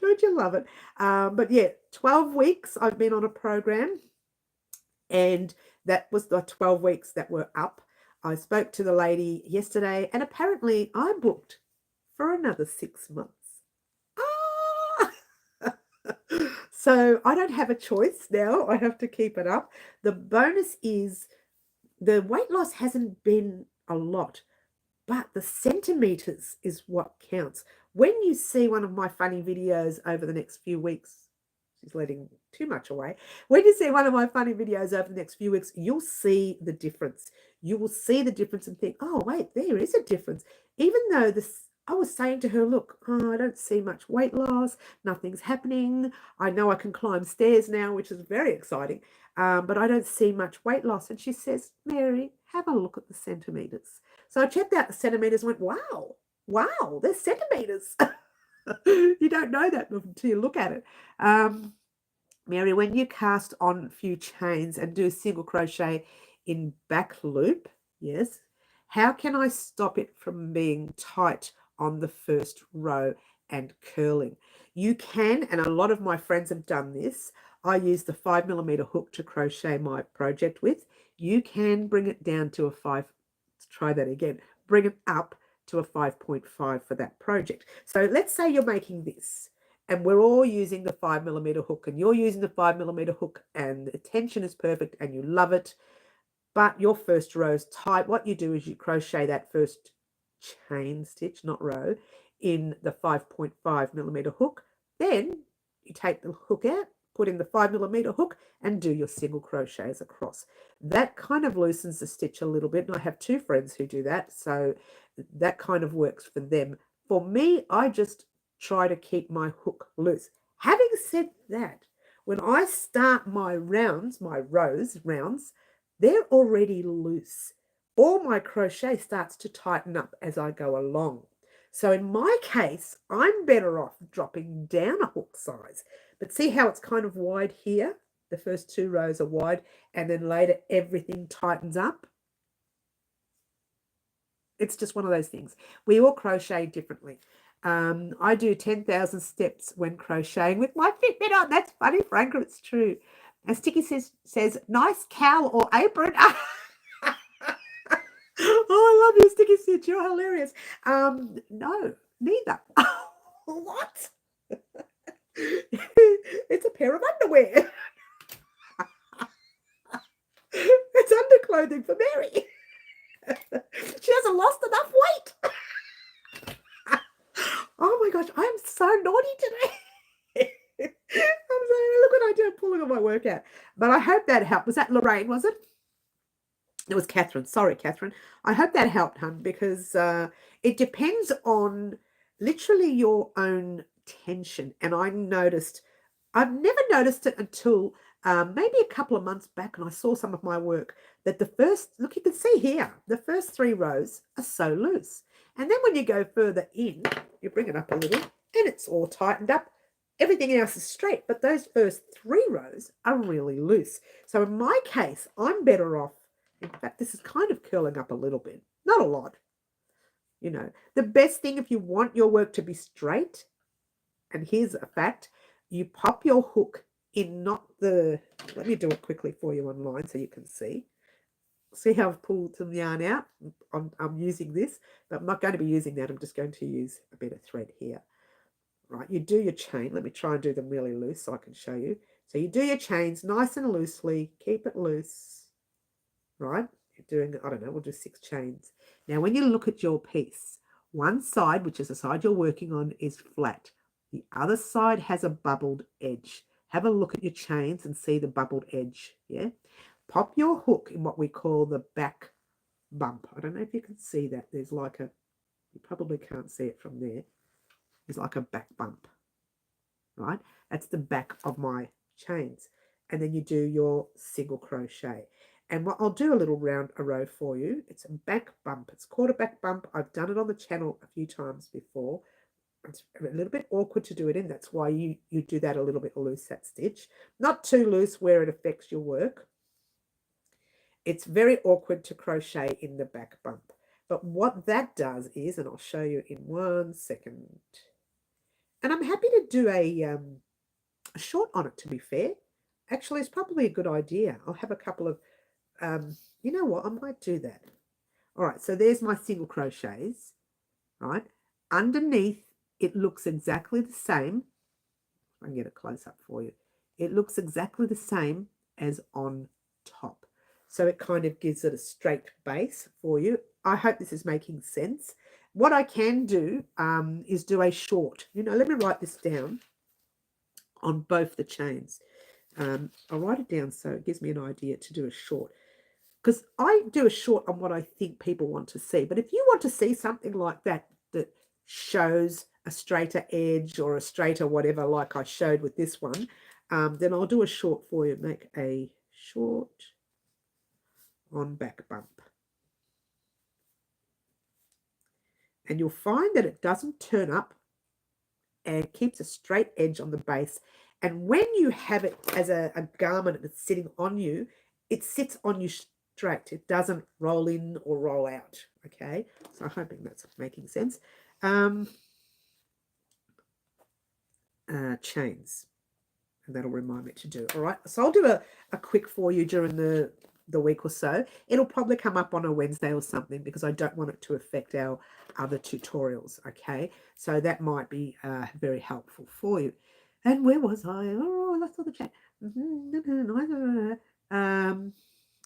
Don't you love it? But yeah, 12 weeks I've been on a program, and that was the 12 weeks that were up. I spoke to the lady yesterday, and apparently I booked for another 6 months. So I don't have a choice now. I have to keep it up. The bonus is the weight loss hasn't been a lot, but the centimeters is what counts. When you see one of my funny videos over the next few weeks, she's letting too much away. When you see one of my funny videos over the next few weeks, you'll see the difference. You will see the difference and think, oh, wait, there is a difference. Even though I was saying to her, look, I don't see much weight loss. Nothing's happening. I know I can climb stairs now, which is very exciting, but I don't see much weight loss. And she says, Mary, have a look at the centimeters. So I checked out the centimeters and went, wow, Wow, they're centimeters. You don't know that until you look at it. Mary, when you cast on a few chains and do single crochet in back loop, yes, how can I stop it from being tight on the first row and curling? You can, and a lot of my friends have done this. I use the 5mm hook to crochet my project with. You can bring it down to a 5. Let's try that again. Bring it up to a 5.5 for that project. So let's say you're making this, and we're all using the 5mm hook, and you're using the 5mm hook, and the tension is perfect and you love it, but your first row is tight. What you do is you crochet that first chain stitch, not row, in the 5.5mm hook. Then you take the hook out, put in the 5mm hook, and do your single crochets across. That kind of loosens the stitch a little bit, and I have 2 friends who do that, so that kind of works for them. For me, I just try to keep my hook loose. Having said that, when I start my rounds, my rows, they're already loose. All my crochet starts to tighten up as I go along. So in my case, I'm better off dropping down a hook size. But see how it's kind of wide here? The first 2 rows are wide, and then later everything tightens up. It's just one of those things. We all crochet differently. I do 10,000 steps when crocheting with my Fitbit on. That's funny, Franca. It's true. And Sticky says nice cowl or apron. Oh, I love you, Sticky Stitch. You're hilarious. No, neither. What? It's a pair of underwear. It's underclothing for Mary. She hasn't lost enough weight. Oh my gosh, I'm so naughty today. I'm saying, look what I did, pulling on my workout. But I hope that helped. Was that Lorraine, was it? It was Catherine. Sorry, Catherine. I hope that helped, hun, because it depends on literally your own tension. And I've never noticed it until maybe a couple of months back, and I saw some of my work, that the first, look, you can see here, the first 3 rows are so loose. And then when you go further in, you bring it up a little, and it's all tightened up. Everything else is straight, but those first 3 rows are really loose. So in my case, I'm better off. In fact, this is kind of curling up a little bit, not a lot. You know, the best thing if you want your work to be straight, and here's a fact, you pop your hook in, not the, let me do it quickly for you online so you can see. See how I've pulled some yarn out? I'm using this, but I'm not going to be using that. I'm just going to use a bit of thread here. Right, you do your chain. Let me try and do them really loose so I can show you. So you do your chains nice and loosely. Keep it loose. Right? You're doing, I don't know, we'll do 6 chains. Now, when you look at your piece, one side, which is the side you're working on, is flat. The other side has a bubbled edge. Have a look at your chains and see the bubbled edge. Yeah? Pop your hook in what we call the back bump. I don't know if you can see that. There's like a, you probably can't see it from there. There's like a back bump, right? That's the back of my chains. And then you do your single crochet. And what I'll do a little round a row for you. It's a back bump. It's called a back bump. I've done it on the channel a few times before. It's a little bit awkward to do it in. That's why you do that a little bit loose, that stitch. Not too loose where it affects your work. It's very awkward to crochet in the back bump. But what that does is, and I'll show you in 1 second. And I'm happy to do a short on it, to be fair. Actually, it's probably a good idea. I'll have a couple of, you know what, I might do that. All right, so there's my single crochets, right? Underneath, it looks exactly the same. I can get a close up for you. It looks exactly the same as on top. So it kind of gives it a straight base for you. I hope this is making sense. What I can do is do a short. You know, let me write this down on both the chains. I'll write it down so it gives me an idea to do a short. Because I do a short on what I think people want to see. But if you want to see something like that, that shows a straighter edge or a straighter whatever, like I showed with this one, then I'll do a short for you. Make a short on back bump. And you'll find that it doesn't turn up and keeps a straight edge on the base. And when you have it as a garment that's sitting on you, it sits on you straight. It doesn't roll in or roll out. Okay, so I'm hoping that's making sense. Chains, and that'll remind me to do. All right, so I'll do a quick for you during the week or so. It'll probably come up on a Wednesday or something because I don't want it to affect our other tutorials. Okay, so that might be very helpful for you. And where was I? Oh, I saw the chat.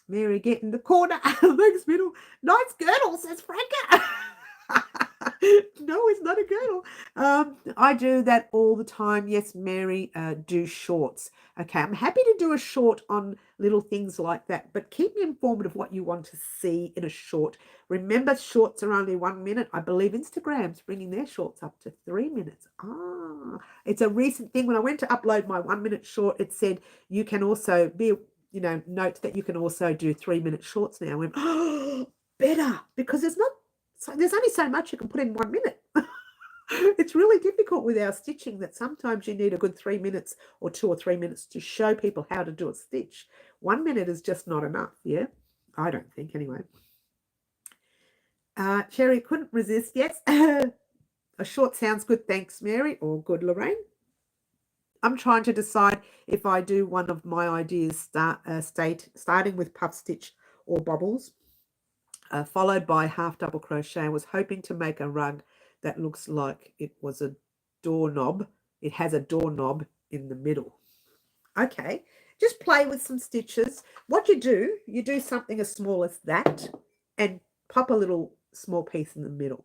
Mary, get in the corner. Thanks, middle. Nice girdle, says Franca. No, it's not a girdle. I do that all the time. Yes, Mary, do shorts. Okay, I'm happy to do a short on little things like that, but keep me informed of what you want to see in a short. Remember, shorts are only 1 minute. I believe Instagram's bringing their shorts up to 3 minutes. It's a recent thing. When I went to upload my 1 minute short, it said you can also be, note that you can also do 3 minute shorts now. I went, oh, better, because there's only so much you can put in 1 minute. It's really difficult with our stitching that sometimes you need a good 3 minutes or 2 or 3 minutes to show people how to do a stitch. 1 minute is just not enough, yeah? I don't think, anyway. Cherry, couldn't resist. Yes, a short sounds good. Thanks, Mary, or good, Lorraine. I'm trying to decide if I do one of my ideas starting with puff stitch or bobbles, followed by half double crochet. I was hoping to make a rug that looks like it was a doorknob. It has a doorknob in the middle. Okay, just play with some stitches. What you do something as small as that and pop a little small piece in the middle.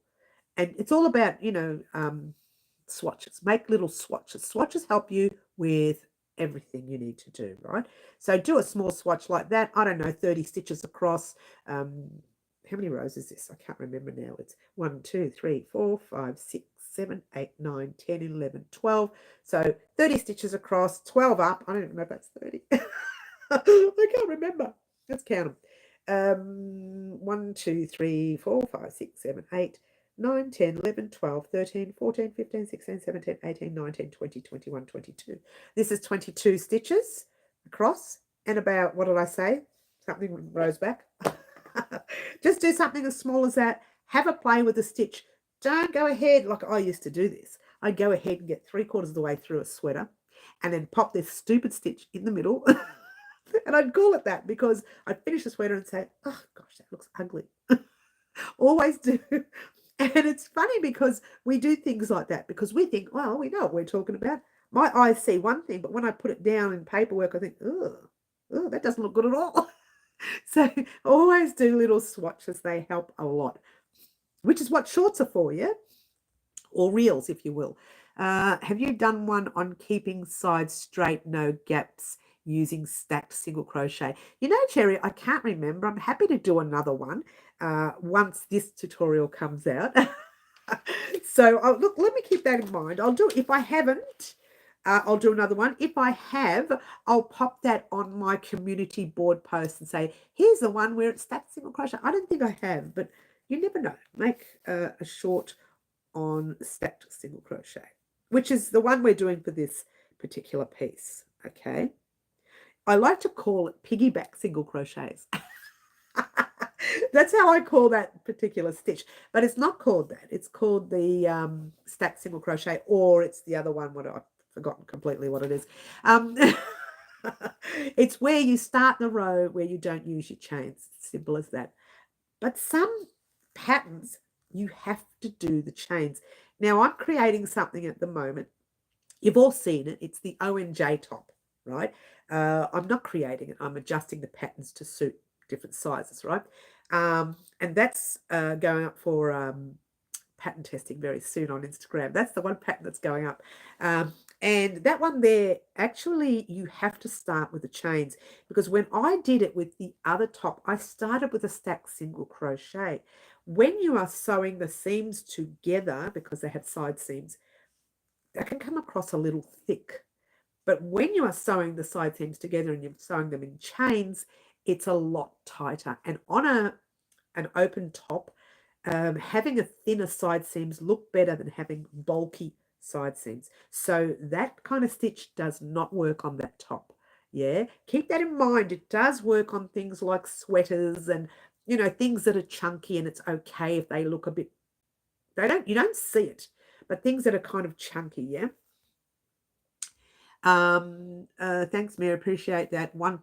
And it's all about, swatches. Make little swatches. Swatches help you with everything you need to do, right? So do a small swatch like that. I don't know, 30 stitches across. How many rows is this? I can't remember now. It's 1, 2, 3, 4, 5, 6, 7, 8, 9, 10, 11, 12. So 30 stitches across, 12 up. I don't even know if that's 30. I can't remember. Let's count them. 1, 2, 3, 4, 5, 6, 7, 8, 9, 10, 11, 12, 13, 14, 15, 16, 17, 18, 19, 20, 21, 22. This is 22 stitches across and about, what did I say? Something rows back. Just do something as small as that. Have a play with the stitch. Don't go ahead like I used to do this. I'd go ahead and get 3/4 of the way through a sweater and then pop this stupid stitch in the middle. And I'd call it that because I'd finish the sweater and say, oh gosh, that looks ugly. Always do. And it's funny because we do things like that because we think, well, we know what we're talking about. My eyes see one thing, but when I put it down in paperwork, I think, oh, that doesn't look good at all. So always do little swatches. They help a lot, which is what shorts are for, yeah? Or reels, if you will. Have you done one on keeping sides straight, no gaps, using stacked single crochet? Cherry, I can't remember. I'm happy to do another one once this tutorial comes out. So look, let me keep that in mind. I'll do, if I haven't, I'll do another one. If I have, I'll pop that on my community board post and say, here's the one where it's stacked single crochet. I don't think I have, but you never know. Make a short on stacked single crochet, which is the one we're doing for this particular piece. Okay. I like to call it piggyback single crochets. That's how I call that particular stitch, but it's not called that. It's called the stacked single crochet, or it's the other one. What I've forgotten completely what it is. It's where you start the row where you don't use your chains. Simple as that. But some patterns you have to do the chains. Now I'm creating something at the moment. You've all seen it. It's the ONJ top, right? I'm not creating it. I'm adjusting the patterns to suit different sizes, right? And that's going up for pattern testing very soon on Instagram. That's the one pattern that's going up. And that one there, actually, you have to start with the chains because when I did it with the other top, I started with a stacked single crochet. When you are sewing the seams together, because they have side seams, that can come across a little thick. But when you are sewing the side seams together and you're sewing them in chains, it's a lot tighter. And on an open top, having a thinner side seams look better than having bulky side seams. So that kind of stitch does not work on that top. Yeah, keep that in mind. It does work on things like sweaters and, you know, things that are chunky, and it's okay if they look a bit, you don't see it, but things that are kind of chunky, yeah. Thanks, Mary. Appreciate that. One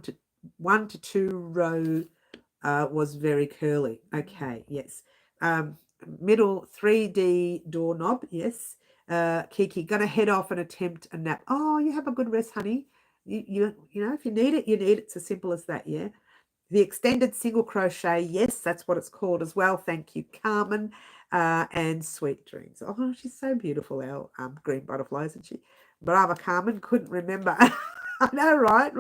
to two row was very curly. Okay, yes. Middle 3D doorknob, yes. Kiki, gonna head off and attempt a nap. Oh, you have a good rest, honey. You know, if you need it, you need it. It's as simple as that, yeah. The extended single crochet, yes, that's what it's called as well. Thank you, Carmen, and Sweet Dreams. Oh, she's so beautiful, our green butterfly, isn't she? Brava, Carmen, couldn't remember. I know, right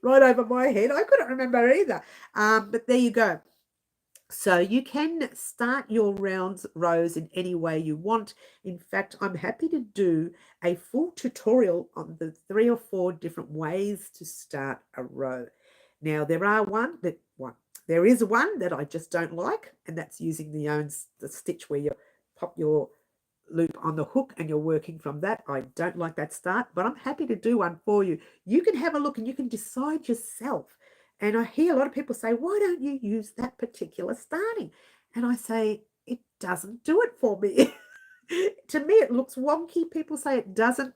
over my head. I couldn't remember either. But there you go. So you can start your rows in any way you want. In fact, I'm happy to do a full tutorial on the 3 or 4 different ways to start a row. Now, there is one that I just don't like, and that's using the stitch where you pop your loop on the hook and you're working from that. I don't like that start, but I'm happy to do one for you. You can have a look and you can decide yourself. And I hear a lot of people say, why don't you use that particular starting? And I say, it doesn't do it for me. To me, it looks wonky. People say it doesn't.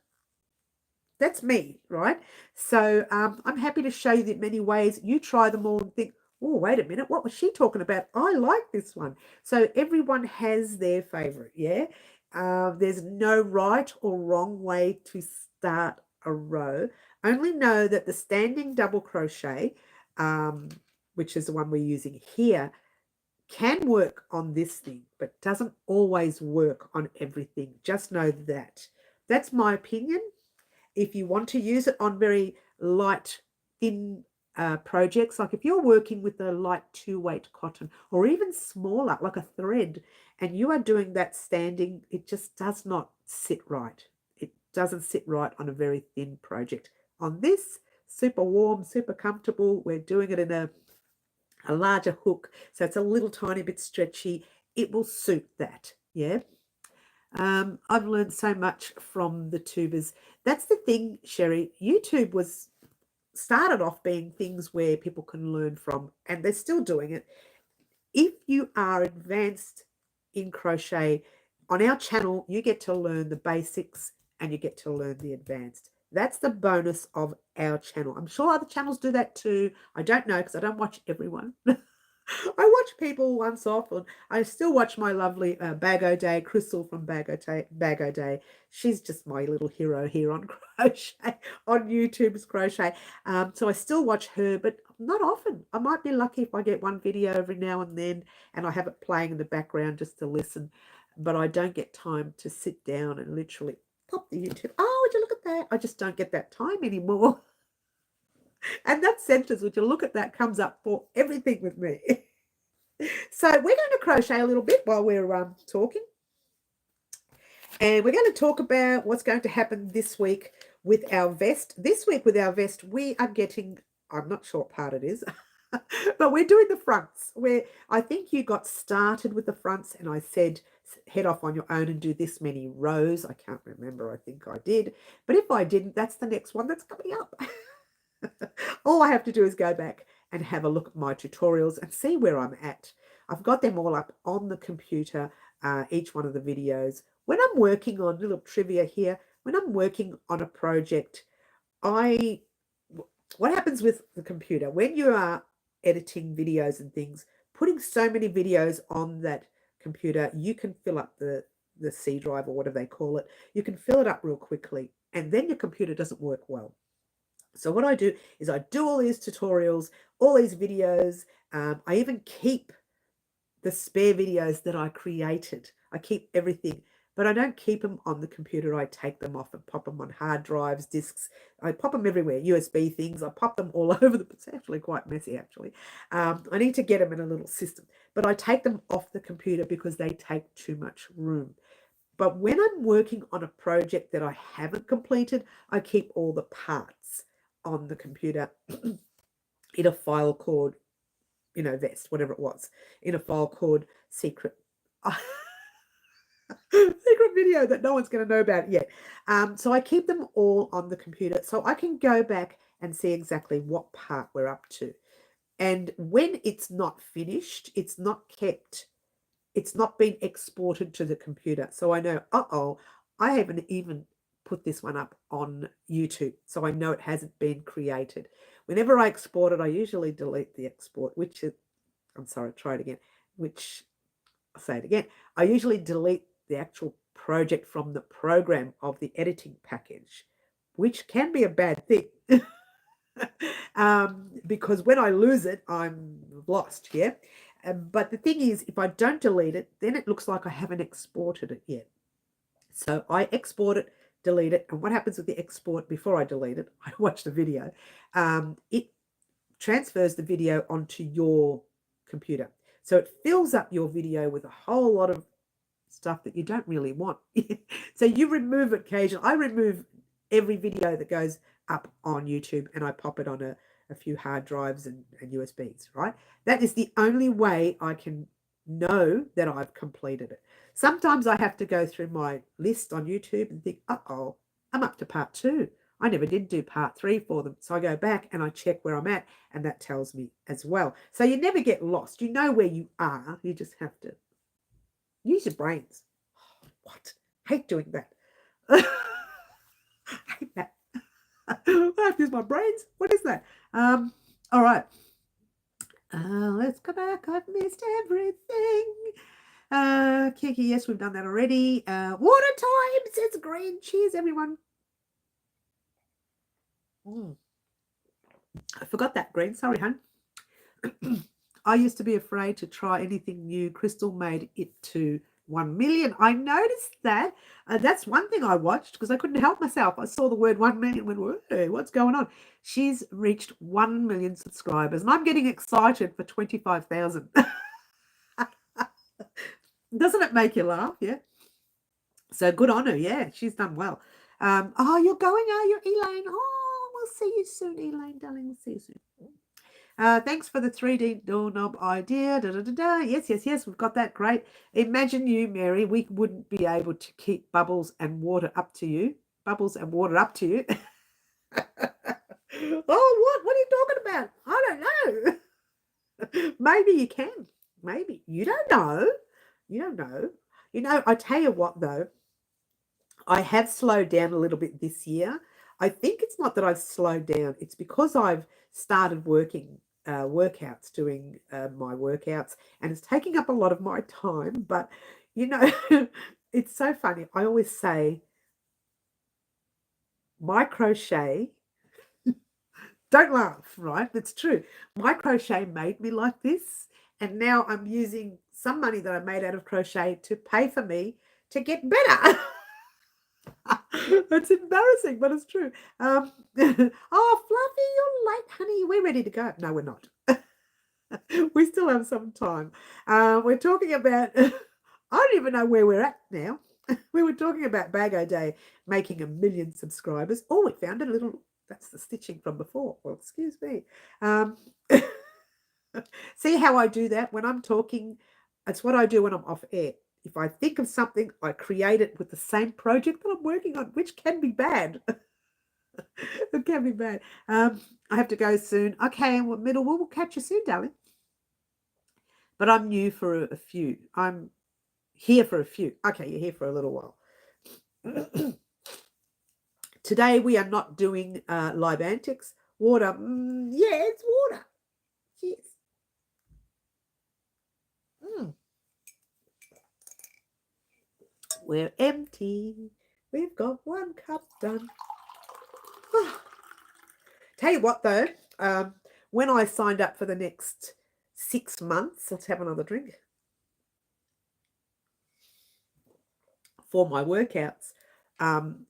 That's me, right? So I'm happy to show you the many ways. You try them all and think, oh, wait a minute, what was she talking about? I like this one. So everyone has their favorite, yeah? There's no right or wrong way to start a row. Only know that the standing double crochet, which is the one we're using here, can work on this thing, but doesn't always work on everything. Just know that. That's my opinion. If you want to use it on very light, thin projects, like if you're working with a light 2-weight cotton or even smaller, like a thread, and you are doing that standing, it just does not sit right. It doesn't sit right on a very thin project. On this, super warm, super comfortable, we're doing it in a larger hook, so it's a little tiny bit stretchy. It will suit that, yeah. I've learned so much from the tubers. That's the thing, Sherry. YouTube was started off being things where people can learn from, and they're still doing it. If you are advanced in crochet, on our channel, you get to learn the basics and you get to learn the advanced. That's the bonus of our channel. I'm sure other channels do that too. I don't know because I don't watch everyone. I watch people once off, and I still watch my lovely Bago Day, Crystal from Bago Day. She's just my little hero here on crochet, on YouTube's crochet. So I still watch her, but not often. I might be lucky if I get one video every now and then, and I have it playing in the background just to listen. But I don't get time to sit down and literally pop the YouTube. Oh, would you look at that? I just don't get that time anymore. And that sentence, would you look at that, comes up for everything with me. So we're going to crochet a little bit while we're talking. And we're going to talk about what's going to happen this week with our vest. This week with our vest, we are getting, I'm not sure what part it is, but we're doing the fronts. Where I think you got started with the fronts and I said, head off on your own and do this many rows. I can't remember. I think I did. But if I didn't, that's the next one that's coming up. All I have to do is go back and have a look at my tutorials and see where I'm at. I've got them all up on the computer, each one of the videos. When I'm working on, a little trivia here, when I'm working on a project, what happens with the computer, when you are editing videos and things, putting so many videos on that computer, you can fill up the C drive or whatever they call it. You can fill it up real quickly, and then your computer doesn't work well. So what I do is I do all these tutorials, all these videos. I even keep the spare videos that I created. I keep everything, but I don't keep them on the computer. I take them off and pop them on hard drives, discs. I pop them everywhere, USB things. I pop them all over. It's actually quite messy, actually. I need to get them in a little system, but I take them off the computer because they take too much room. But when I'm working on a project that I haven't completed, I keep all the parts on the computer in a file called, vest, whatever it was, in a file called secret secret video that no one's going to know about yet. So I keep them all on the computer so I can go back and see exactly what part we're up to. And when it's not finished, it's not kept, it's not been exported to the computer. So I know, I haven't even put this one up on YouTube. So I know it hasn't been created. Whenever I export it, I usually delete the export, which is, I'm sorry, try it again, which, I'll say it again, I usually delete the actual project from the program of the editing package, which can be a bad thing. Because when I lose it, I'm lost, yeah? But the thing is, if I don't delete it, then it looks like I haven't exported it yet. So I export it, delete it, and what happens with the export before I delete it, I watch the video, it transfers the video onto your computer. So it fills up your video with a whole lot of stuff that you don't really want. So you remove it occasionally. I remove every video that goes up on YouTube and I pop it on a few hard drives and USBs, right? That is the only way I can know that I've completed it. Sometimes I have to go through my list on YouTube and think, I'm up to part 2. I never did do part 3 for them. So I go back and I check where I'm at, and that tells me as well. So you never get lost. You know where you are. You just have to use your brains. What? Hate doing that. I hate that. I have to use my brains. What is that? All right. Let's go back. I've missed everything. Kiki, yes, we've done that already. Water time, says Green. Cheers, everyone. I forgot that, Green. Sorry, hun. I used to be afraid to try anything new. Crystal made it to 1 million. I noticed that. That's one thing I watched because I couldn't help myself. I saw the word 1 million and went, hey, what's going on? She's reached 1 million subscribers, and I'm getting excited for 25,000. Doesn't it make you laugh? Yeah. So good on her. Yeah, she's done well. You're going, are you, Elaine? Oh, we'll see you soon, Elaine, darling. We'll see you soon. Thanks for the 3D doorknob idea. Yes, we've got that. Great. Imagine you, Mary, we wouldn't be able to keep bubbles and water up to you. Bubbles and water up to you. Oh, what are you talking about? I don't know. Maybe you can. Maybe. You don't know. You don't know. You know, I tell you what, though, I have slowed down a little bit this year. I think it's not that I've slowed down. It's because I've started working workouts, doing my workouts, and it's taking up a lot of my time. But, you know, it's so funny. I always say my crochet, don't laugh, right? It's true. My crochet made me like this. And now I'm using some money that I made out of crochet to pay for me to get better. It's embarrassing, but it's true. Oh, Fluffy, you're late, honey. We're ready to go. No, we're not. We still have some time. We're talking about, I don't even know where we're at now. We were talking about Bago Day making 1 million subscribers. Oh, we found a little, that's the stitching from before. Well, excuse me. See how I do that when I'm talking? It's what I do when I'm off air. If I think of something, I create it with the same project that I'm working on, which can be bad. It can be bad. I have to go soon. Okay, Middle, we'll catch you soon, darling. But I'm new for a few. I'm here for a few. Okay, you're here for a little while. Today we are not doing live antics. Water. Yeah, it's water. Cheers. We're empty. We've got 1 cup done. Tell you what, though, when I signed up for the next 6 months, let's have another drink, for my workouts,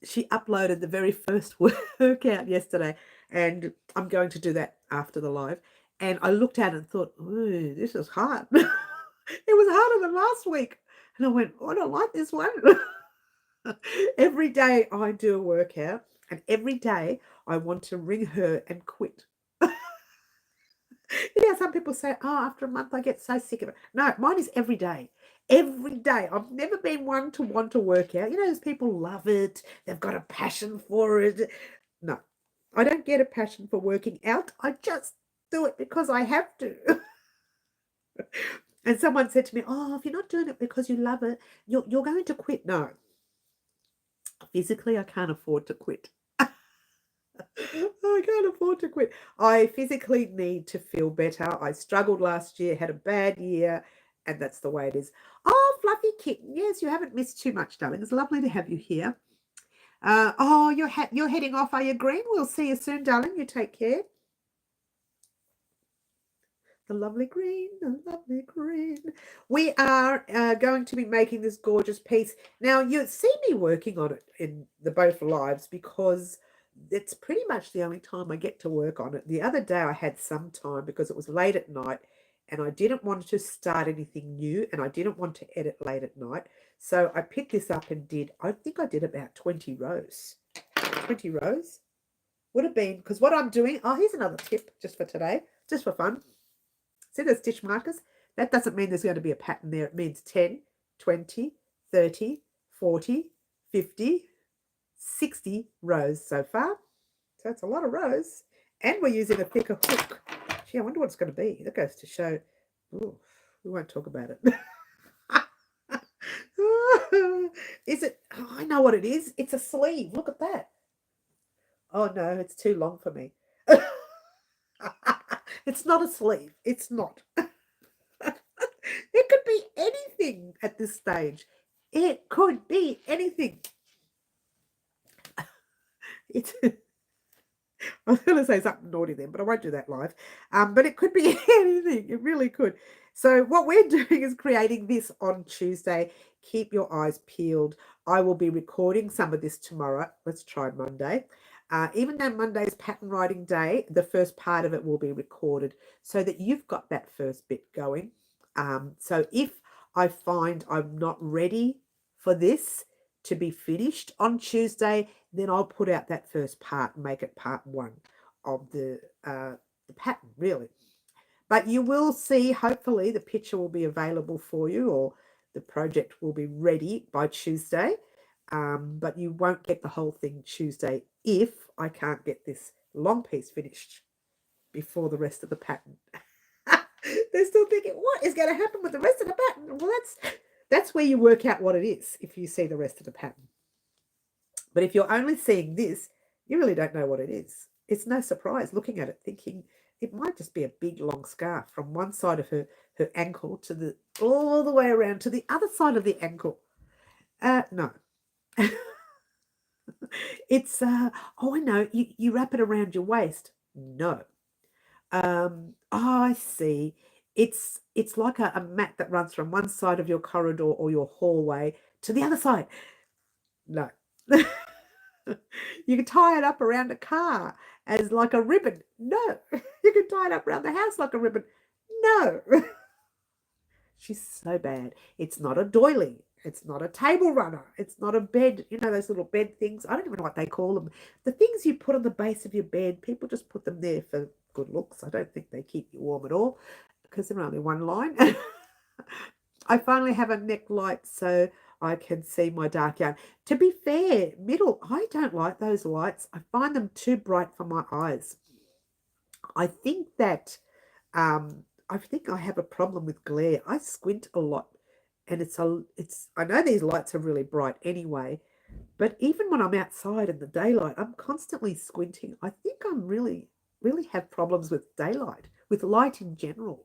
she uploaded the very first workout yesterday, and I'm going to do that after the live. And I looked at it and thought, ooh, this is hard. It was harder than last week. And I went, I don't like this one. Every day I do a workout, and every day I want to ring her and quit. You know, some people say, oh, after a month I get so sick of it. No, mine is every day. Every day. I've never been one to want to work out. You know, those people love it. They've got a passion for it. No, I don't get a passion for working out. I just do it because I have to. And someone said to me, oh, if you're not doing it because you love it, you're going to quit. No, physically, I can't afford to quit. I can't afford to quit. I physically need to feel better. I struggled last year, had a bad year, and that's the way it is. Oh, Fluffy Kitten. Yes, you haven't missed too much, darling. It's lovely to have you here. Oh, you're heading off, are you, Green? We'll see you soon, darling. You take care. The lovely green, the lovely green. We are going to be making this gorgeous piece. Now, you see me working on it in the both lives because it's pretty much the only time I get to work on it. The other day I had some time because it was late at night and I didn't want to start anything new and I didn't want to edit late at night. So I picked this up and I think I did about 20 rows. 20 rows would have been, because what I'm doing, oh, here's another tip just for today, just for fun. See the stitch markers? That doesn't mean there's going to be a pattern there. It means 10, 20, 30, 40, 50, 60 rows so far. So it's a lot of rows. And we're using a thicker hook. Gee, I wonder what it's going to be. That goes to show. Ooh, we won't talk about it. Is it? Oh, I know what it is. It's a sleeve. Look at that. Oh, no, it's too long for me. It's not a sleeve. It's not. It could be anything at this stage. It could be anything. It's I was going to say something naughty then, but I won't do that live. But it could be anything. It really could. So what we're doing is creating this on Tuesday. Keep your eyes peeled. I will be recording some of this tomorrow. Let's try Monday. Even though Monday's pattern writing day, the first part of it will be recorded so that you've got that first bit going. So if I find I'm not ready for this to be finished on Tuesday, then I'll put out that first part and make it part one of the pattern, really. But you will see, hopefully, the picture will be available for you or the project will be ready by Tuesday. But you won't get the whole thing Tuesday if I can't get this long piece finished before the rest of the pattern. They're still thinking, what is going to happen with the rest of the pattern? Well, that's where you work out what it is if you see the rest of the pattern. But if you're only seeing this, you really don't know what it is. It's no surprise looking at it thinking it might just be a big long scarf from one side of her ankle to all the way around to the other side of the ankle. No. It's, oh, I know, you wrap it around your waist. No. Oh, I see. It's like a mat that runs from one side of your corridor or your hallway to the other side. No. You can tie it up around a car as like a ribbon. No. You can tie it up around the house like a ribbon. No. She's so bad. It's not a doily. It's not a table runner. It's not a bed. You know, those little bed things. I don't even know what they call them. The things you put on the base of your bed, people just put them there for good looks. I don't think they keep you warm at all because they're only one line. I finally have a neck light so I can see my dark yarn. To be fair, middle, I don't like those lights. I find them too bright for my eyes. I think that I think I have a problem with glare. I squint a lot, and I know these lights are really bright anyway, but even when I'm outside in the daylight, I'm constantly squinting. I think I'm really have problems with daylight, with light in general.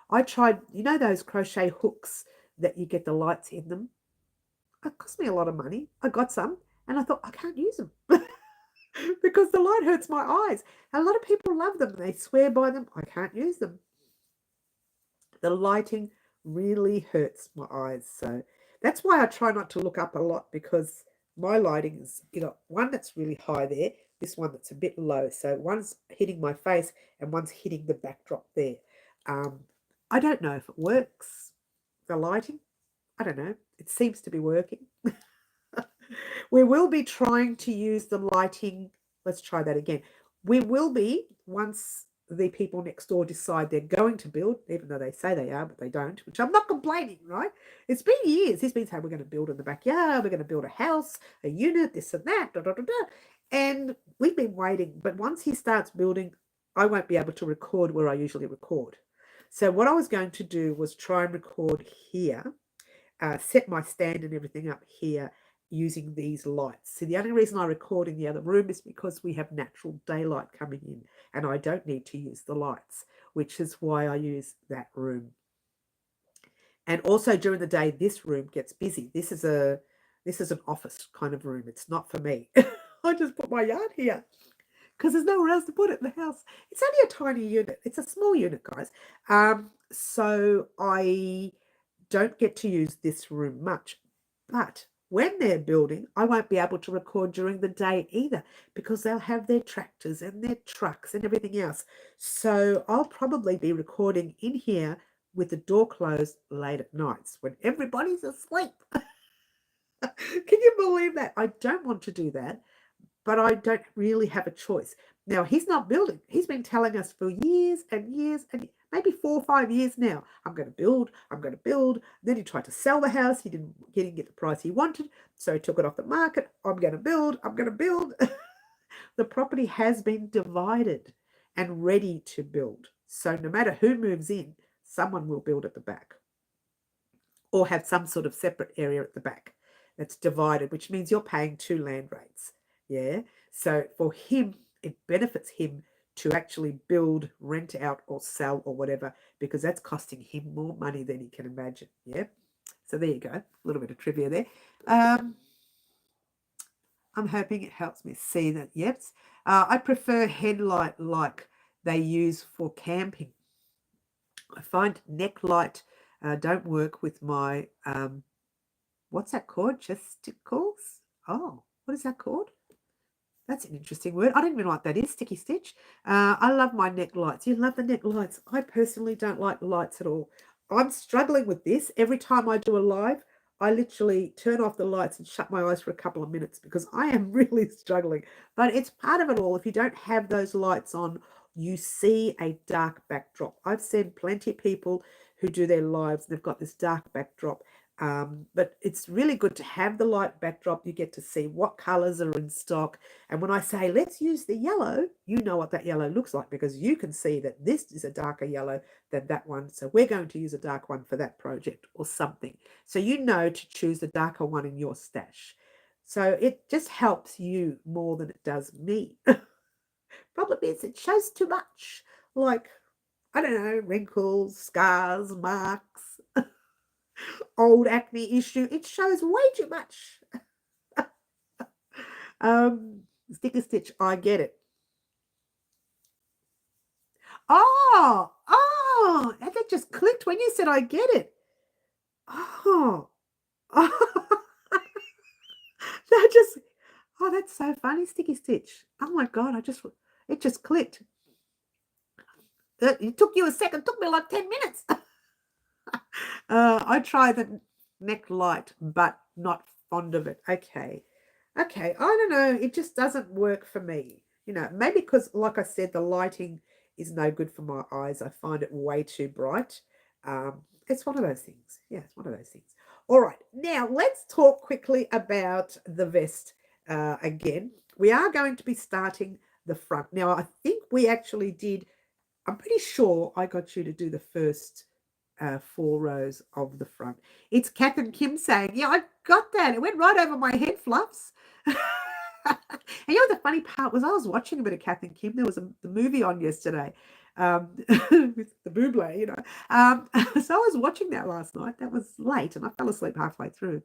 I tried, you know, those crochet hooks that you get the lights in them. It cost me a lot of money. I got some, and I thought I can't use them. Because the light hurts my eyes. A lot of people love them. They swear by them. I can't use them. The lighting really hurts my eyes. So that's why I try not to look up a lot because my lighting is, you know, one that's really high there, this one that's a bit low. So one's hitting my face and one's hitting the backdrop there. I don't know if it works, the lighting. I don't know. It seems to be working. We will be trying to use the lighting. Let's try that again. We will be, once the people next door decide they're going to build, even though they say they are, but they don't, which I'm not complaining, right? It's been years. He's been saying, we're going to build in the backyard, we're going to build a house, a unit, this and that, da, da, da, da. And we've been waiting. But once he starts building, I won't be able to record where I usually record. So what I was going to do was try and record here, set my stand and everything up here using these lights. See, the only reason I record in the other room is because we have natural daylight coming in and I don't need to use the lights, which is why I use that room. And also during the day, this room gets busy. This is an office kind of room. It's not for me. I just put my yard here because there's nowhere else to put it in the house. It's only a tiny unit. It's a small unit, guys. So I don't get to use this room much. But when they're building, I won't be able to record during the day either because they'll have their tractors and their trucks and everything else. So I'll probably be recording in here with the door closed late at nights when everybody's asleep. Can you believe that? I don't want to do that, but I don't really have a choice. Now, he's not building. He's been telling us for years and years and maybe 4 or 5 years now, I'm going to build, I'm going to build. Then he tried to sell the house. He didn't get the price he wanted, so he took it off the market. I'm going to build, I'm going to build. The property has been divided and ready to build. So no matter who moves in, someone will build at the back or have some sort of separate area at the back that's divided, which means you're paying 2 land rates. Yeah. So for him, it benefits him to actually build, rent out or sell or whatever, because that's costing him more money than he can imagine. Yeah. So there you go. A little bit of trivia there. I'm hoping it helps me see that. Yes. I prefer headlight like they use for camping. I find neck light don't work with my, what's that called? Chesticles? Oh, what is that called? That's an interesting word. I don't even know what that is, sticky stitch. I love my neck lights. You love the neck lights. I personally don't like lights at all. I'm struggling with this. Every time I do a live, I literally turn off the lights and shut my eyes for a couple of minutes because I am really struggling. But it's part of it all. If you don't have those lights on, you see a dark backdrop. I've seen plenty of people who do their lives and they've got this dark backdrop. But it's really good to have the light backdrop. You get to see what colors are in stock. And when I say, let's use the yellow, you know what that yellow looks like because you can see that this is a darker yellow than that one. So we're going to use a dark one for that project or something. So you know to choose the darker one in your stash. So it just helps you more than it does me. Problem is it shows too much. Like, I don't know, wrinkles, scars, marks, old acne issue. It shows way too much. Sticker stitch, I get it. Oh, and that just clicked when you said I get it. Oh, that's so funny, sticky stitch. Oh my God, it just clicked. It took you a second, it took me like 10 minutes. I try the neck light, but not fond of it. Okay, I don't know. It just doesn't work for me. You know, maybe because, like I said, the lighting is no good for my eyes. I find it way too bright. It's one of those things. Yeah, it's one of those things. All right, now let's talk quickly about the vest again. We are going to be starting the front. Now, I think we actually did, I'm pretty sure I got you to do the first 4 rows of the front. It's Kath and Kim saying, yeah, I got that. It went right over my head, Fluffs. And you know, the funny part was I was watching a bit of Kath and Kim. There was the movie on yesterday with the Buble, you know. So I was watching that last night. That was late, and I fell asleep halfway through.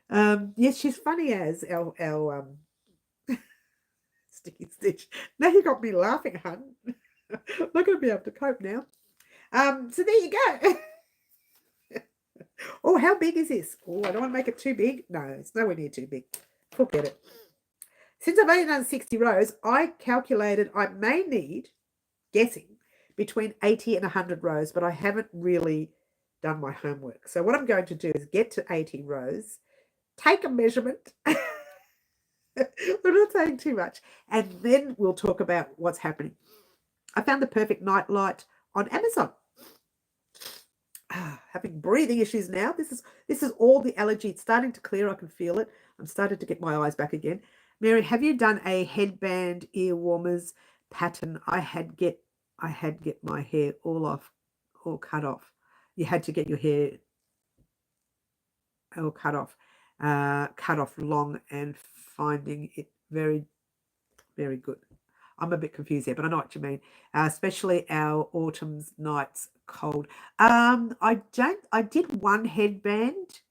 Yes, she's funny as our sticky stitch. Now you got me laughing, hun. I'm not going to be able to cope now. So there you go. Oh, how big is this? Oh, I don't want to make it too big. No, it's nowhere near too big. Forget it. Since I've only done 60 rows, I calculated I may need, guessing, between 80 and 100 rows, but I haven't really done my homework. So what I'm going to do is get to 80 rows, take a measurement. We're not saying too much. And then we'll talk about what's happening. I found the perfect night light on Amazon. Having breathing issues now. This is all the allergy. It's starting to clear. I can feel it. I'm starting to get my eyes back again. Mary, have you done a headband ear warmers pattern? I had get my hair all cut off. You had to get your hair all cut off long, and finding it very, very good. I'm a bit confused there, but I know what you mean. Especially our autumn's nights cold. I did one headband,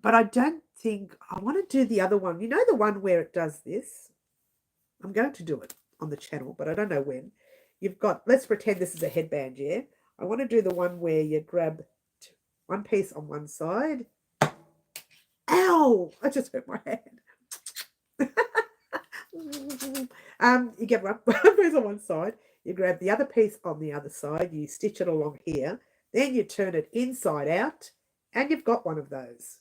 but I don't think I want to do the other one. You know, the one where it does this? I'm going to do it on the channel, but I don't know when. You've got, let's pretend this is a headband, yeah? I want to do the one where you grab one piece on one side. Ow! I just hurt my hand. You get one piece on one side, you grab the other piece on the other side, you stitch it along here, then you turn it inside out, and you've got one of those.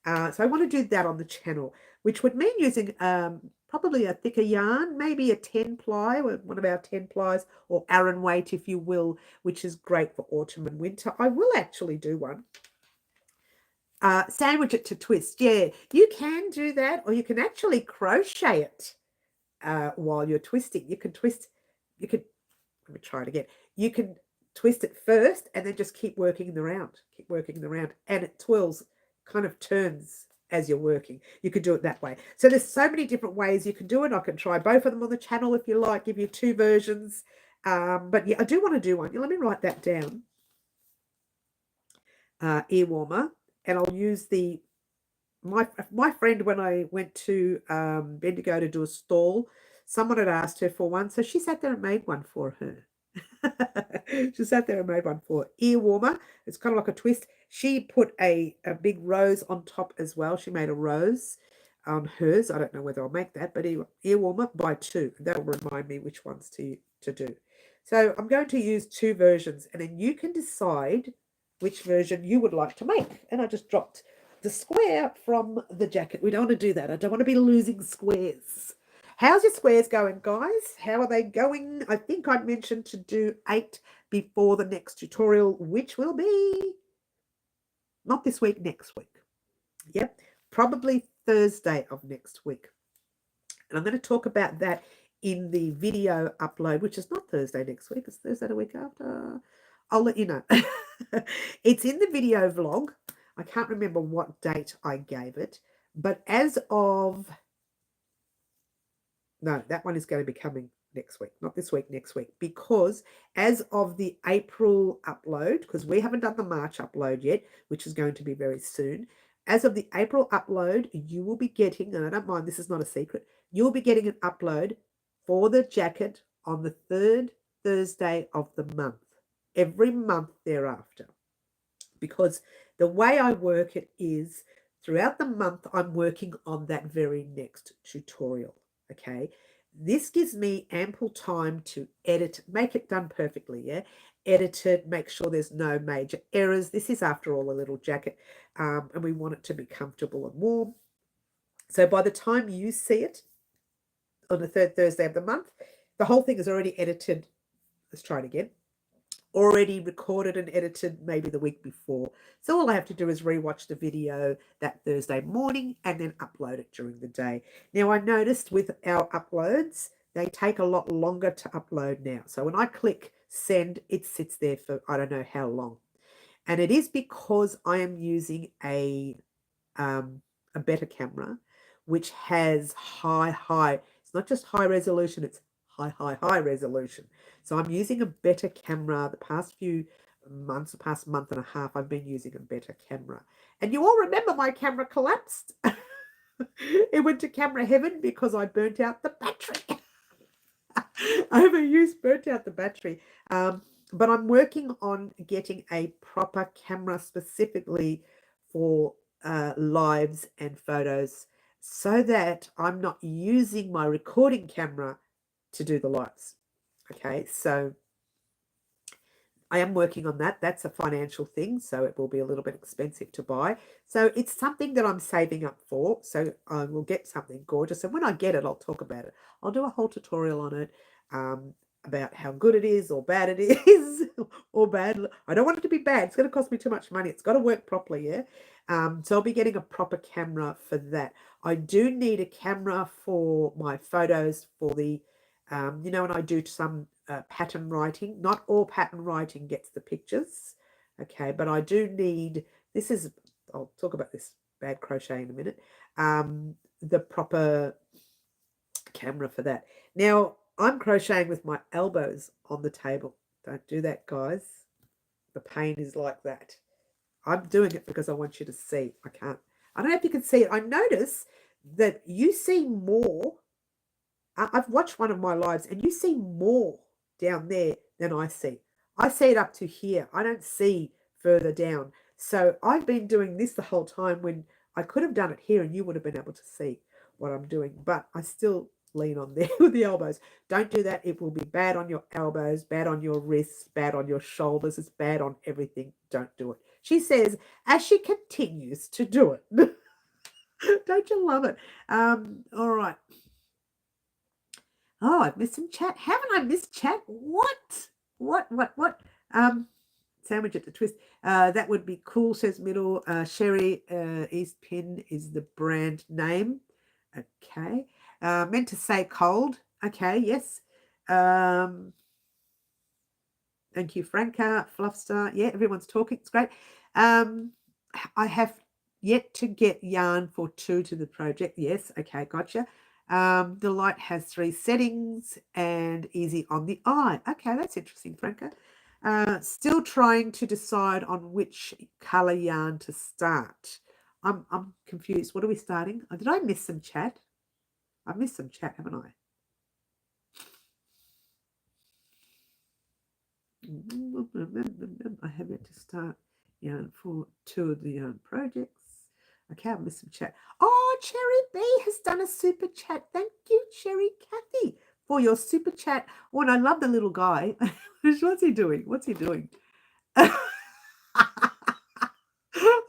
So I want to do that on the channel, which would mean using probably a thicker yarn, maybe a 10 ply, one of our 10 plies, or Aran weight, if you will, which is great for autumn and winter. I will actually do one. Sandwich it to twist. Yeah, you can do that, or you can actually crochet it while you're twisting. You can twist, let me try it again. You can twist it first and then just keep working the round, and it twirls, kind of turns as you're working. You could do it that way. So there's so many different ways you can do it. I can try both of them on the channel if you like, give you two versions. But yeah, I do want to do one. Let me write that down. Ear warmer. And I'll use my friend, when I went to Bendigo to do a stall, someone had asked her for one, so she sat there and made one for her. She sat there and made one for her. Ear warmer. It's kind of like a twist. She put a big rose on top as well. She made a rose on hers. I don't know whether I'll make that, but ear warmer by two. That'll remind me which ones to do. So I'm going to use two versions, and then you can decide which version you would like to make. And I just dropped the square from the jacket. We don't want to do that. I don't want to be losing squares. How's your squares going, guys? How are they going? I think I mentioned to do 8 before the next tutorial, which will be not this week, next week. Yep, probably Thursday of next week. And I'm going to talk about that in the video upload, which is not Thursday next week. It's Thursday the week after. I'll let you know. It's in the video vlog. I can't remember what date I gave it, but as of, no, that one is going to be coming next week, not this week, next week, because as of the April upload, because we haven't done the March upload yet, which is going to be very soon, as of the April upload, you will be getting, and I don't mind, this is not a secret, you'll be getting an upload for the jacket on the 3rd Thursday of the month, every month thereafter. Because the way I work it is throughout the month, I'm working on that very next tutorial, okay? This gives me ample time to edit, make it done perfectly, yeah? Edit it, make sure there's no major errors. This is, after all, a little jacket, and we want it to be comfortable and warm. So by the time you see it on the 3rd Thursday of the month, the whole thing is already edited. Let's try it again. Already recorded and edited maybe the week before. So all I have to do is rewatch the video that Thursday morning and then upload it during the day. Now, I noticed with our uploads, they take a lot longer to upload now. So when I click send, it sits there for I don't know how long. And it is because I am using a better camera, which has high, it's not just high resolution, it's high resolution. So I'm using a better camera. The past few months, the past month and a half, I've been using a better camera. And you all remember my camera collapsed. It went to camera heaven because I burnt out the battery. Overuse, burnt out the battery. But I'm working on getting a proper camera specifically for lives and photos, so that I'm not using my recording camera to do the lives. Okay, so I am working on that. That's a financial thing, so it will be a little bit expensive to buy. So it's something that I'm saving up for. So I will get something gorgeous. And when I get it, I'll talk about it. I'll do a whole tutorial on it. about how good it is or bad it is or bad. I don't want it to be bad. It's going to cost me too much money. It's got to work properly, yeah? So I'll be getting a proper camera for that. I do need a camera for my photos for the, you know, when I do some pattern writing. Not all pattern writing gets the pictures, okay? But I do need, this is, I'll talk about this bad crochet in a minute, the proper camera for that. Now, I'm crocheting with my elbows on the table. Don't do that, guys. The pain is like that. I'm doing it because I want you to see. I don't know if you can see it. I notice that you see more. I've watched one of my lives and you see more down there than I see. I see it up to here. I don't see further down. So I've been doing this the whole time when I could have done it here and you would have been able to see what I'm doing. But I still lean on there with the elbows. Don't do that. It will be bad on your elbows, bad on your wrists, bad on your shoulders. It's bad on everything. Don't do it. She says, as she continues to do it. Don't you love it? All right. Oh, I've missed some chat. Haven't I missed chat? What? Sandwich at the twist. That would be cool, says Middle. Sherry East Pin is the brand name. Okay. Meant to say cold. Okay, yes. Thank you, Franca, Fluffstar. Yeah, everyone's talking. It's great. I have yet to get yarn for 2 to the project. Yes, okay, gotcha. The light has 3 settings and easy on the eye. Okay, that's interesting, Franca. Still trying to decide on which color yarn to start. I'm confused. What are we starting? Did I miss some chat? I've missed some chat, haven't I? I have yet to start yarn for 2 of the yarn projects. Okay, I've missed some chat. Oh, Cherry B has done a super chat. Thank you, Cherry Kathy, for your super chat. Oh, and I love the little guy. What's he doing?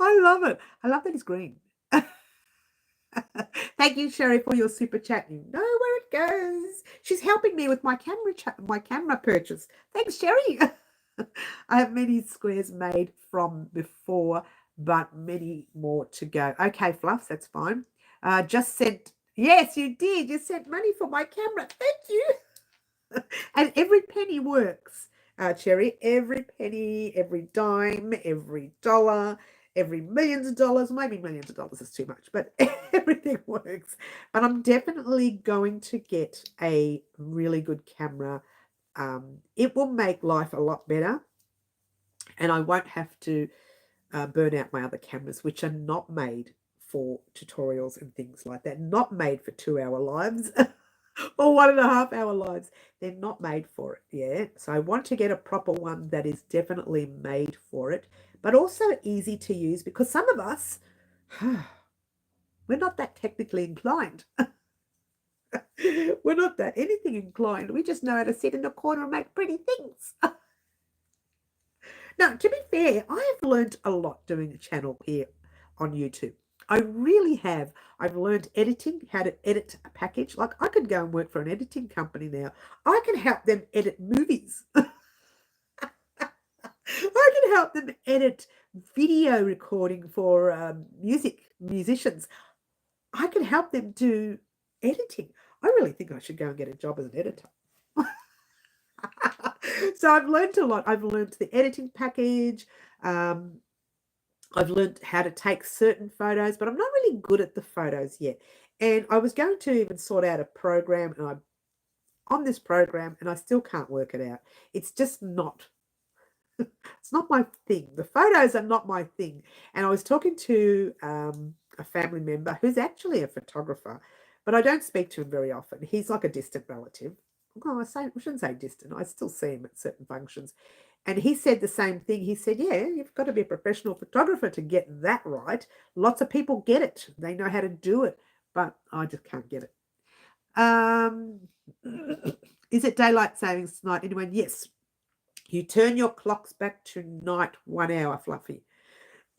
I love it. I love that he's green. Thank you, Sherry, for your super chat. You know where it goes. She's helping me with my camera purchase. Thanks, Sherry. I have many squares made from before, but many more to go. Okay, Fluffs, that's fine. Just sent, yes, you did. You sent money for my camera. Thank you. And every penny works, Cherry. Every penny, every dime, every dollar, every millions of dollars. Maybe millions of dollars is too much, but everything works. And I'm definitely going to get a really good camera. It will make life a lot better. And I won't have to burn out my other cameras, which are not made for tutorials and things like that. Not made for 2-hour lives. Or 1.5 hour lives. They're not made for it, yeah? So I want to get a proper one that is definitely made for it, but also easy to use because some of us, we're not that technically inclined. We're not that anything inclined. We just know how to sit in the corner and make pretty things. Now, to be fair, I have learned a lot doing a channel here on YouTube. I really have. I've learned editing, how to edit a package. Like I could go and work for an editing company now. I can help them edit movies. I can help them edit video recording for musicians. I can help them do editing. I really think I should go and get a job as an editor. So I've learned a lot. I've learned the editing package. I've learned how to take certain photos, but I'm not really good at the photos yet. And I was going to even sort out a program, and I'm on this program, and I still can't work it out. It's just not. It's not my thing. The photos are not my thing. And I was talking to a family member who's actually a photographer, but I don't speak to him very often. He's like a distant relative. Oh, I shouldn't say distant. I still see him at certain functions. And he said the same thing. He said, yeah, you've got to be a professional photographer to get that right. Lots of people get it. They know how to do it, but I just can't get it. Is it daylight savings tonight? Anyone? Yes. You turn your clocks back to night 1 hour, Fluffy.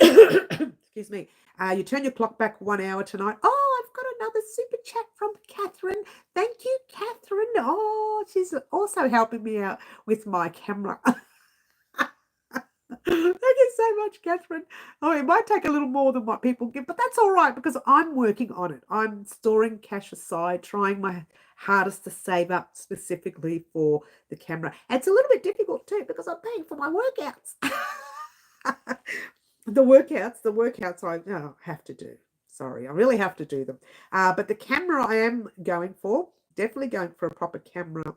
Excuse me. You turn your clock back 1 hour tonight. Oh, I've got another super chat from Catherine. Thank you, Catherine. Oh, she's also helping me out with my camera. Thank you so much, Catherine. Oh, it might take a little more than what people give, but that's all right because I'm working on it. I'm storing cash aside, trying my hardest to save up specifically for the camera. And it's a little bit difficult too because I'm paying for my workouts. The workouts I have to do. Sorry, I really have to do them. But the camera I am going for, definitely going for a proper camera.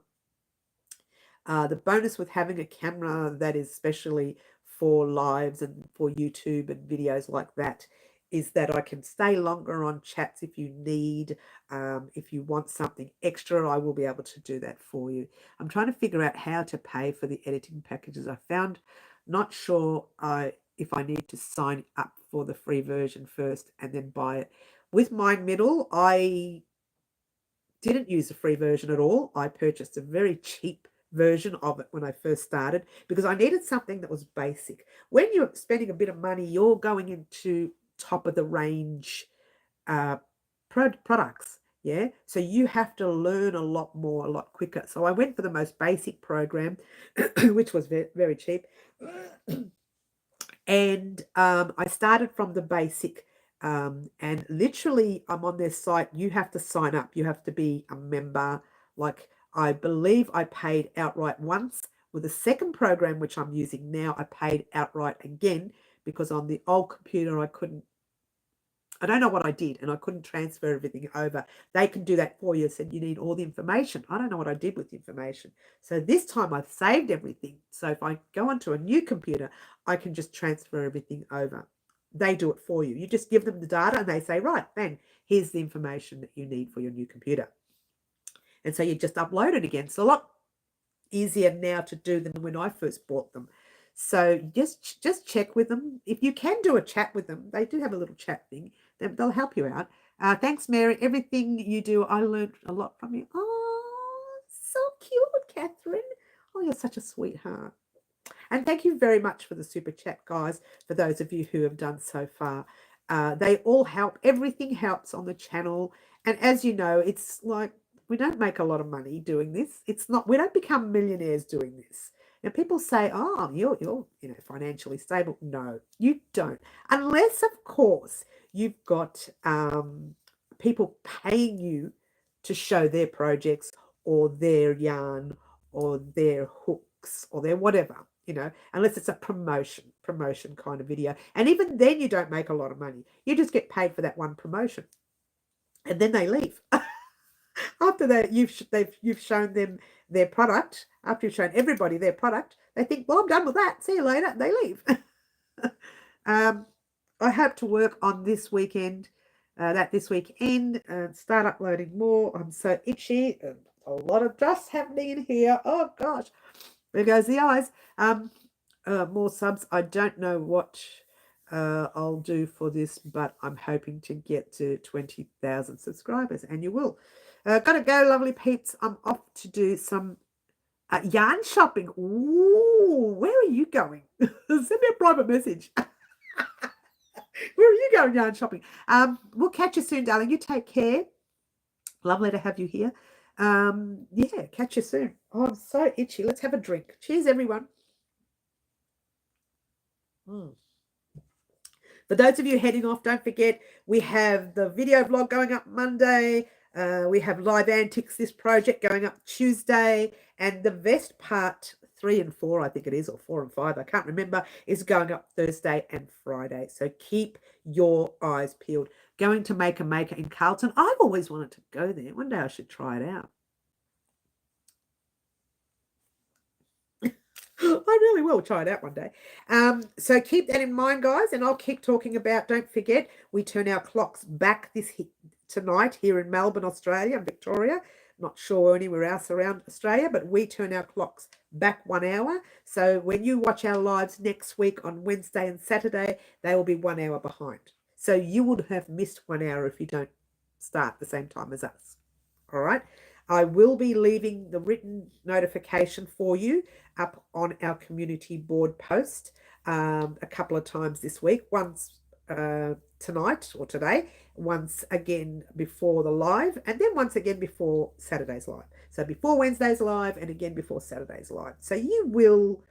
The bonus with having a camera that is specially for lives and for YouTube and videos like that is that I can stay longer on chats if you need. If you want something extra, I will be able to do that for you. I'm trying to figure out how to pay for the editing packages. I found not sure if I need to sign up for the free version first and then buy it. With my middle, I didn't use the free version at all. I purchased a very cheap version of it when I first started because I needed something that was basic. When you're spending a bit of money, you're going into top of the range products. Yeah. So you have to learn a lot more, a lot quicker. So I went for the most basic program, which was very, very cheap. And I started from the basic. And literally, I'm on their site. You have to sign up. You have to be a member. Like, I believe I paid outright once. With the second program, which I'm using now, I paid outright again because on the old computer, I don't know what I did, and I couldn't transfer everything over. They can do that for you. Said you need all the information. I don't know what I did with the information. So this time I've saved everything. So if I go onto a new computer, I can just transfer everything over. They do it for you. You just give them the data and they say, right, then here's the information that you need for your new computer. And so you just upload it again. It's a lot easier now to do than when I first bought them. So just check with them. If you can do a chat with them, they do have a little chat thing. They'll help you out. Thanks, Mary. Everything you do, I learned a lot from you. Oh, so cute, Catherine. Oh, you're such a sweetheart. And thank you very much for the super chat, guys, for those of you who have done so far. They all help. Everything helps on the channel. And as you know, it's like we don't make a lot of money doing this. It's not, we don't become millionaires doing this. Now people say, oh, you're financially stable. No, you don't. Unless, of course, you've got people paying you to show their projects or their yarn or their hooks or their whatever, unless it's a promotion kind of video. And even then you don't make a lot of money. You just get paid for that one promotion. And then they leave. After that, you've shown them their product. After you've shown everybody their product, they think, well, I'm done with that. See you later. And they leave. I hope to work on this weekend, this weekend, and start uploading more. I'm so itchy. A lot of dust happening in here. Oh, gosh. There goes the eyes. More subs. I don't know what I'll do for this, but I'm hoping to get to 20,000 subscribers, and you will. Gotta go, lovely peeps. I'm off to do some yarn shopping. Ooh, where are you going? Send me a private message. Where are you going yarn shopping? We'll catch you soon, darling. You take care. Lovely to have you here. Yeah, catch you soon. Oh, I'm so itchy. Let's have a drink. Cheers, everyone. For those of you heading off, don't forget, we have the video vlog going up Monday. We have live antics, this project going up Tuesday, and the vest part 3 and 4, I think it is, or 4 and 5, I can't remember, is going up Thursday and Friday. So keep your eyes peeled. Going to Make a Maker in Carlton. I've always wanted to go there. One day I should try it out. I really will try it out one day. So keep that in mind, guys, and I'll keep talking about, don't forget, we turn our clocks back tonight here in Melbourne, Australia, and Victoria. Not sure anywhere else around Australia, but we turn our clocks back 1 hour. So when you watch our lives next week on Wednesday and Saturday, they will be 1 hour behind. So you would have missed 1 hour if you don't start the same time as us. All right. I will be leaving the written notification for you up on our community board post a couple of times this week. Once tonight or today, once again before the live, and then once again before Saturday's live. So before Wednesday's live and again before Saturday's live. So you will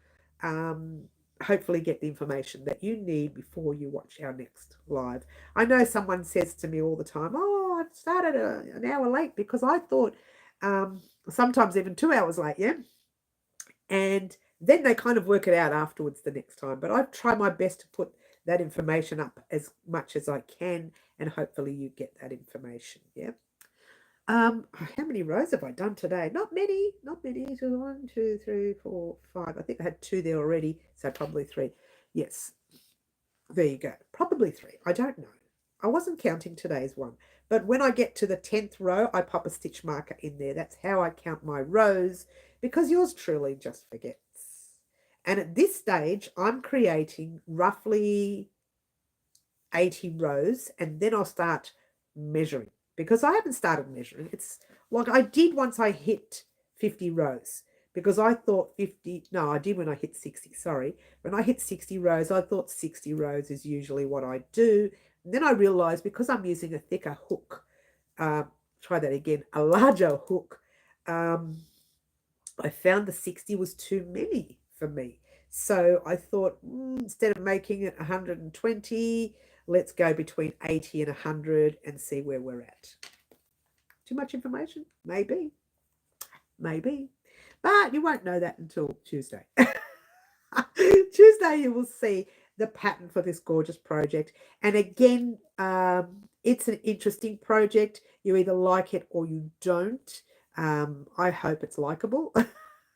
hopefully get the information that you need before you watch our next live. I know someone says to me all the time, oh, I've started an hour late because I thought sometimes even 2 hours late, yeah? And then they kind of work it out afterwards the next time. But I try my best to put that information up as much as I can, and hopefully you get that information, yeah? How many rows have I done today? Not many, not many. So 1, 2, 3, 4, 5. I think I had 2 there already, so probably 3. Yes, there you go. Probably 3. I don't know. I wasn't counting today's one. But when I get to the 10th row, I pop a stitch marker in there. That's how I count my rows, because yours truly just forgets. And at this stage, I'm creating roughly 80 rows, and then I'll start measuring, because I haven't started measuring. It's like I did once I hit 50 rows, because I thought 50, no, I did when I hit 60, sorry. When I hit 60 rows, I thought 60 rows is usually what I do. And then I realized, because I'm using a thicker hook, try that again, a larger hook, I found the 60 was too many for me. So I thought, instead of making it 120, let's go between 80 and 100 and see where we're at. Too much information? Maybe. Maybe. But you won't know that until Tuesday. Tuesday you will see the pattern for this gorgeous project. And again, it's an interesting project. You either like it or you don't. I hope it's likable.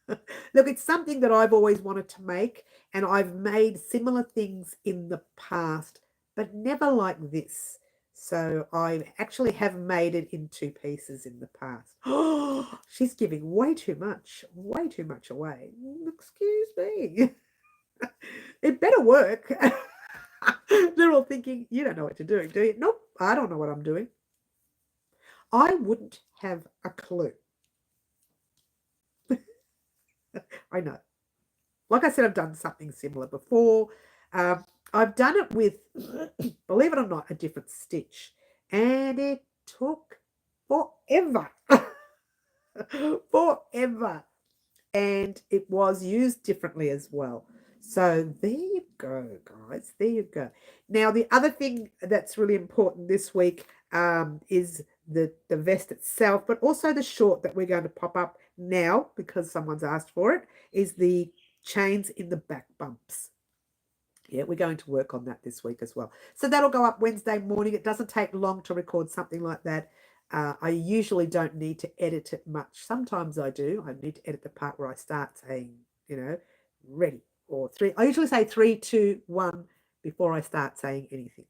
Look, it's something that I've always wanted to make, and I've made similar things in the past, but never like this. So I actually have made it in 2 pieces in the past. Oh, she's giving way too much away. Excuse me. It better work. They're all thinking, you don't know what you're doing, do you? Nope, I don't know what I'm doing. I wouldn't have a clue. I know. Like I said, I've done something similar before. I've done it with, believe it or not, a different stitch. And it took forever. Forever. And it was used differently as well. So there you go, guys. There you go. Now, the other thing that's really important this week is the vest itself, but also the short that we're going to pop up now, because someone's asked for it, is the chains in the back bumps. Yeah, we're going to work on that this week as well. So that'll go up Wednesday morning. It doesn't take long to record something like that. I usually don't need to edit it much. Sometimes I do. I need to edit the part where I start saying, ready, or 3. I usually say 3, 2, 1 before I start saying anything.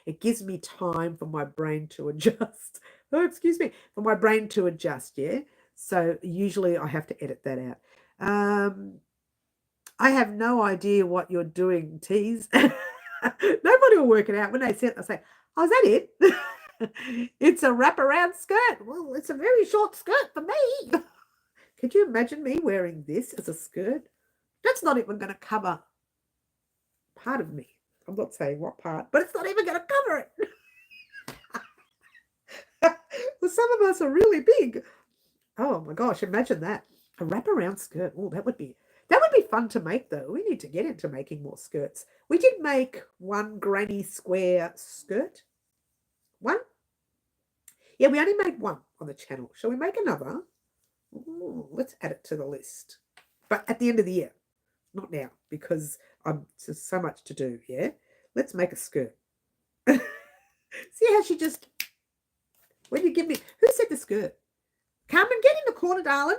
It gives me time for my brain to adjust. Oh, excuse me, for my brain to adjust, yeah? So usually I have to edit that out. I have no idea what you're doing, Tease. Nobody will work it out. When they say it, I say, oh, is that it? It's a wraparound skirt. Well, it's a very short skirt for me. Could you imagine me wearing this as a skirt? That's not even going to cover part of me. I'm not saying what part, but it's not even going to cover it. Well, some of us are really big. Oh my gosh, imagine that. A wraparound skirt. Oh, that would be fun to make, though. We need to get into making more skirts. We did make one granny square skirt. One? Yeah, we only made one on the channel. Shall we make another? Ooh, let's add it to the list. But at the end of the year. Not now, because there's so much to do, yeah? Let's make a skirt. See how she just... When you give me... Who said the skirt? Carmen, get in the corner, darling.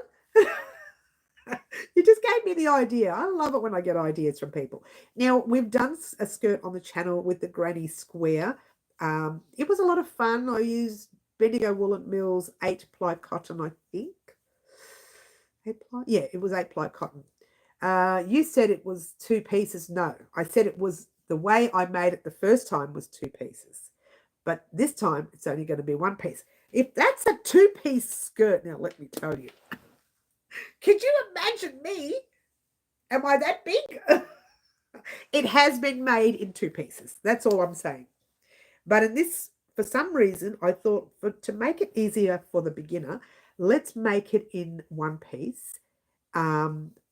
You just gave me the idea. I love it when I get ideas from people. Now, we've done a skirt on the channel with the granny square. It was a lot of fun. I used Bendigo Woolen Mills 8-ply cotton, I think. 8-ply? Yeah, it was 8-ply cotton. You said it was 2 pieces. No, I said it was the way I made it the first time was 2 pieces. But this time, it's only going to be 1 piece. If that's a 2-piece skirt, now let me tell you. Could you imagine me? Am I that big? It has been made in 2 pieces. That's all I'm saying. But in this, for some reason, I thought to make it easier for the beginner, let's make it in one piece.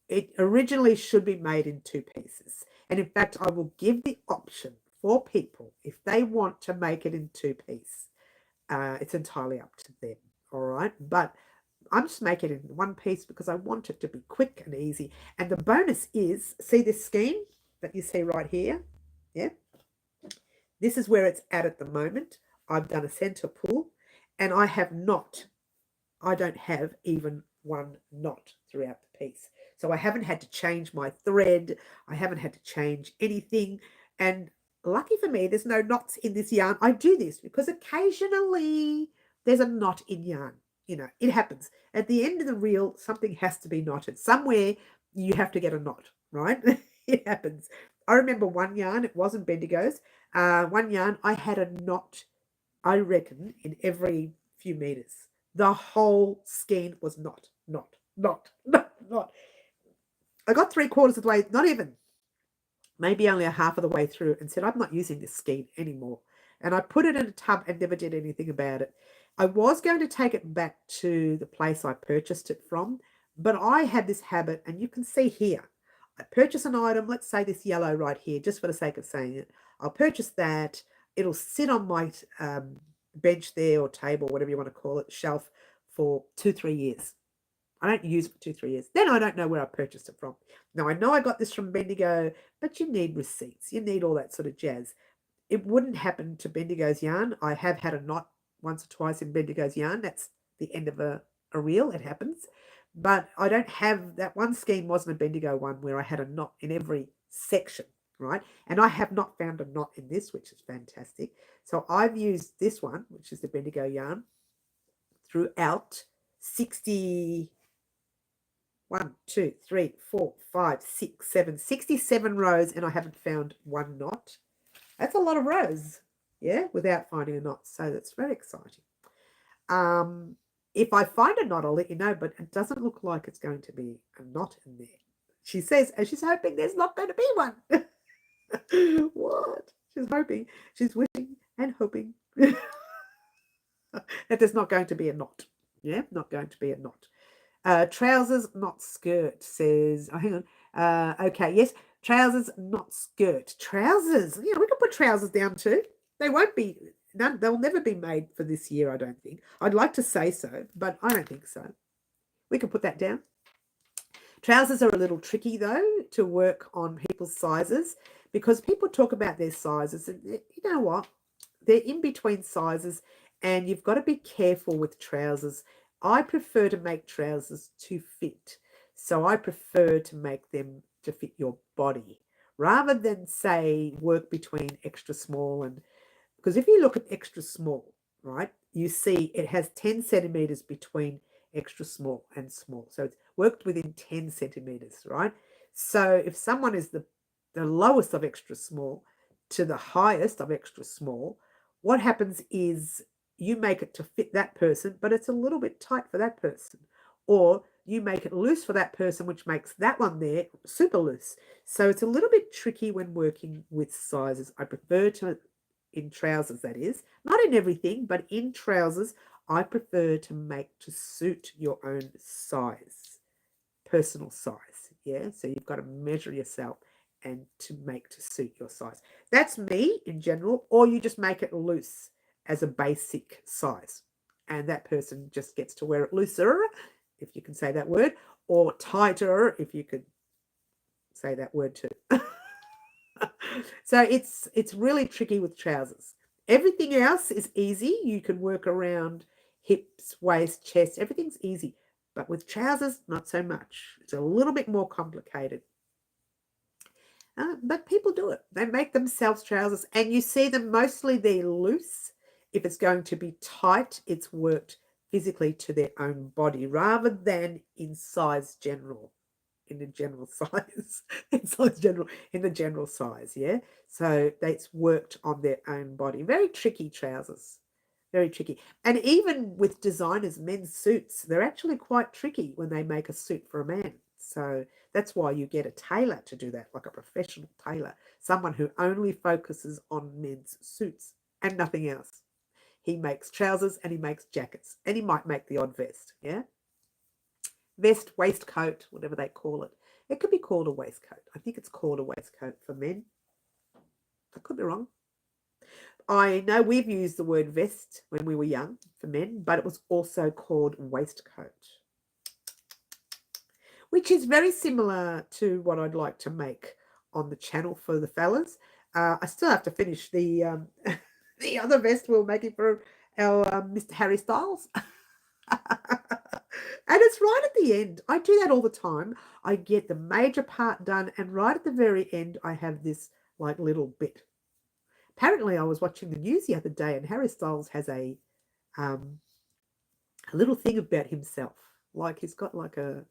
It originally should be made in two pieces. And in fact, I will give the option for people if they want to make it in two pieces. It's entirely up to them. All right. But I'm just making it in one piece because I want it to be quick and easy. And the bonus is, see this scheme that you see right here? Yeah. This is where it's at the moment. I've done a center pull and I don't have even one knot throughout the piece. So I haven't had to change my thread. I haven't had to change anything. And lucky for me, there's no knots in this yarn. I do this because occasionally there's a knot in yarn. You know, it happens. At the end of the reel, something has to be knotted. Somewhere you have to get a knot, right? It happens. I remember one yarn, it wasn't Bendigo's. One yarn, I had a knot, I reckon, in every few meters. The whole skein was not. I got 3/4 of the way, not even, maybe only a half of the way through, and said, I'm not using this skein anymore. And I put it in a tub and never did anything about it. I was going to take it back to the place I purchased it from, but I had this habit, and you can see here, I purchase an item, let's say this yellow right here, just for the sake of saying it. I'll purchase that. It'll sit on my bench there or table, whatever you want to call it, shelf for 2-3 years. I don't use it for 2-3 years. Then I don't know where I purchased it from. Now, I know I got this from Bendigo, but you need receipts. You need all that sort of jazz. It wouldn't happen to Bendigo's yarn. I have had a knot once or twice in Bendigo's yarn. That's the end of a reel. It happens. But I don't have, that one scheme wasn't a Bendigo one where I had a knot in every section, right? And I have not found a knot in this, which is fantastic. So I've used this one, which is the Bendigo yarn, throughout 60... 1, 2, 3, 4, 5, 6, 7, 67 rows, and I haven't found one knot. That's a lot of rows, yeah, without finding a knot. So that's very exciting. If I find a knot, I'll let you know, but it doesn't look like it's going to be a knot in there. She says, and she's hoping there's not going to be one. What? She's hoping, she's wishing and hoping that there's not going to be a knot. Yeah, not going to be a knot. Trousers, not skirt, says, oh, hang on. Okay, yes, trousers, not skirt. Trousers, yeah, we can put trousers down too. They won't be, they'll never be made for this year, I don't think. I'd like to say so, but I don't think so. We can put that down. Trousers are a little tricky, though, to work on people's sizes because people talk about their sizes, and you know what? They're in between sizes, and you've got to be careful with trousers. I prefer to make trousers to fit. So I prefer to make them to fit your body rather than, say, work between extra small and, because if you look at extra small, right, you see it has 10 centimeters between extra small and small. So it's worked within 10 centimeters, right? So if someone is the lowest of extra small to the highest of extra small, what happens is you make it to fit that person, but it's a little bit tight for that person. Or you make it loose for that person, which makes that one there super loose. So it's a little bit tricky when working with sizes. I prefer to, in trousers that is, not in everything, but in trousers, I prefer to make to suit your own size, personal size. Yeah, so you've got to measure yourself and to make to suit your size. That's me in general, or you just make it loose as a basic size, and that person just gets to wear it looser, if you can say that word, or tighter, if you could say that word too. So it's really tricky with trousers. Everything else is easy. You can work around hips, waist, chest. Everything's easy. But with trousers, not so much. It's a little bit more complicated. But people do it. They make themselves trousers, and you see them mostly they're loose. If it's going to be tight, it's worked physically to their own body rather than in size general, in the general size, in the general size, yeah? So it's worked on their own body. Very tricky trousers, very tricky. And even with designers, men's suits, they're actually quite tricky when they make a suit for a man. So that's why you get a tailor to do that, like a professional tailor, someone who only focuses on men's suits. and nothing else. He makes trousers and he makes jackets, and he might make the odd vest, yeah? Vest, waistcoat, whatever they call it. It could be called a waistcoat. I think it's called a waistcoat for men. I could be wrong. I know we've used the word vest when we were young for men, but it was also called waistcoat, which is very similar to what I'd like to make on the channel for the fellas. I still have to finish the the other vest we were making for our Mr. Harry Styles. And it's right at the end. I do that all the time. I get the major part done, and right at the very end, I have this like little bit. Apparently, I was watching the news the other day, and Harry Styles has a little thing about himself. Like he's got like a,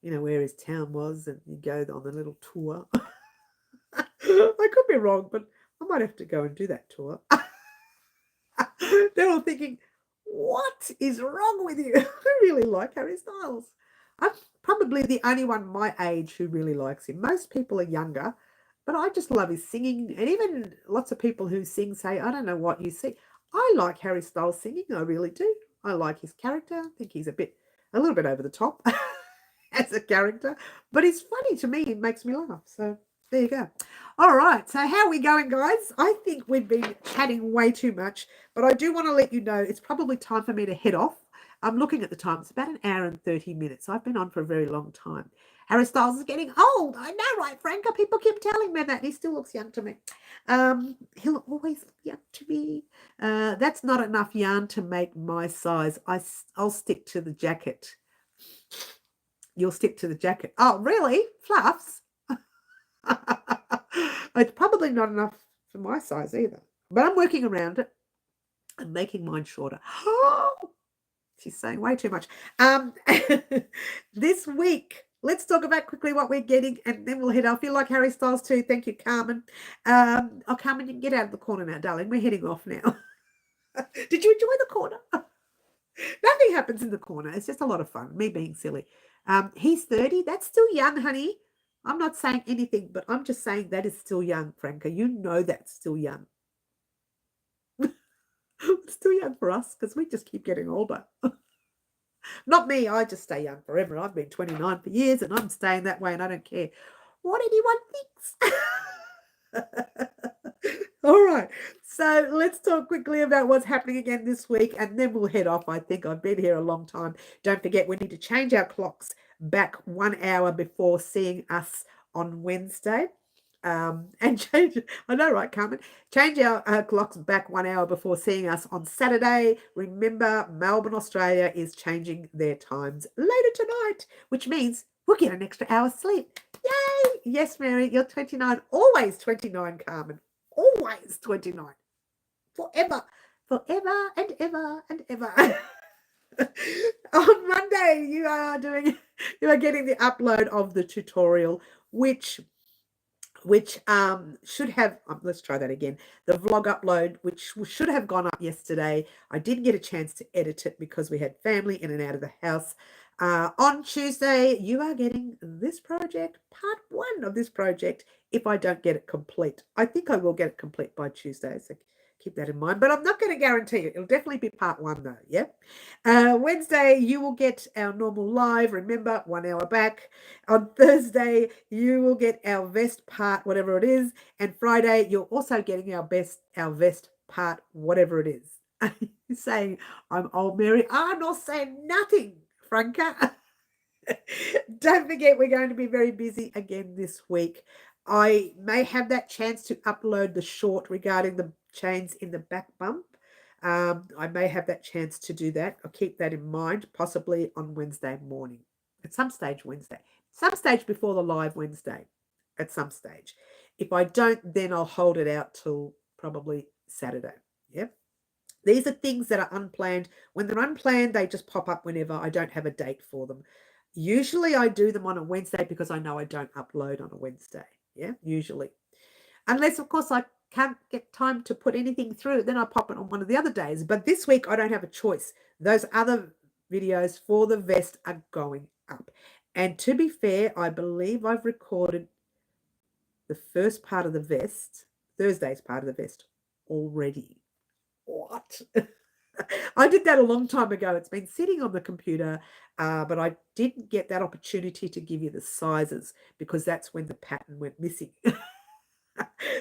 where his town was, and you go on the little tour. I could be wrong, but I might have to go and do that tour. They're all thinking, what is wrong with you? I really like Harry Styles. I'm probably the only one my age who really likes him. Most people are younger, but I just love his singing. And even lots of people who sing say, I don't know what you see. I like Harry Styles singing. I really do. I like his character. I think he's a little bit over the top as a character, but he's funny to me. It makes me laugh. So there you go. All right. So how are we going, guys? I think we've been chatting way too much, but I do want to let you know it's probably time for me to head off. I'm looking at the time. It's about an hour and 30 minutes. I've been on for a very long time. Harry Styles is getting old. I know, right, Franca? People keep telling me that. He still looks young to me. He'll always look young to me. That's not enough yarn to make my size. I'll stick to the jacket. You'll stick to the jacket. Oh, really? Fluffs? It's probably not enough for my size either. But I'm working around it and making mine shorter. Oh, she's saying way too much. This week, let's talk about quickly what we're getting, and then we'll head off. You like Harry Styles too? Thank you, Carmen. Carmen, you can get out of the corner now, darling. We're heading off now. Did you enjoy the corner? Nothing happens in the corner. It's just a lot of fun, me being silly. He's 30. That's still young, honey. I'm not saying anything, but I'm just saying that is still young, Franca. You know that's still young. It's still young for us because we just keep getting older. Not me. I just stay young forever. I've been 29 for years, and I'm staying that way, and I don't care what anyone thinks. All right. So let's talk quickly about what's happening again this week, and then we'll head off. I think I've been here a long time. Don't forget, we need to change our clocks back 1 hour before seeing us on Wednesday. And change, I know, right, Carmen? Change our clocks back 1 hour before seeing us on Saturday. Remember, Melbourne, Australia is changing their times later tonight, which means we'll get an extra hour's sleep. Yay! Yes, Mary, you're 29. Always 29, Carmen. Always 29. Forever. Forever and ever and ever. On Monday, you are getting the upload of the tutorial, which should have, let's try that again, the vlog upload, which should have gone up yesterday. I didn't get a chance to edit it because we had family in and out of the house. On Tuesday, you are getting this project, part 1 of this project, if I don't get it complete. I think I will get it complete by Tuesday, so keep that in mind, but I'm not going to guarantee it. It'll definitely be part 1 though, yeah? Wednesday, you will get our normal live, remember, 1 hour back. On Thursday, you will get our vest part, whatever it is. And Friday, you're also getting our vest part, whatever it is. You're saying, I'm old, Mary. I'm not saying nothing, Franca. Don't forget, we're going to be very busy again this week. I may have that chance to upload the short regarding the chains in the back bump. I may have that chance to do that. I'll keep that in mind, possibly on Wednesday morning. At some stage Wednesday. Some stage before the live Wednesday. At some stage. If I don't, then I'll hold it out till probably Saturday. Yep. These are things that are unplanned. When they're unplanned, they just pop up whenever. I don't have a date for them. Usually I do them on a Wednesday because I know I don't upload on a Wednesday. Yeah, usually. Unless, of course, I can't get time to put anything through, then I pop it on one of the other days. But this week, I don't have a choice. Those other videos for the vest are going up. And to be fair, I believe I've recorded the first part of the vest, Thursday's part of the vest, already. what? I did that a long time ago. It's been sitting on the computer, but I didn't get that opportunity to give you the sizes because that's when the pattern went missing.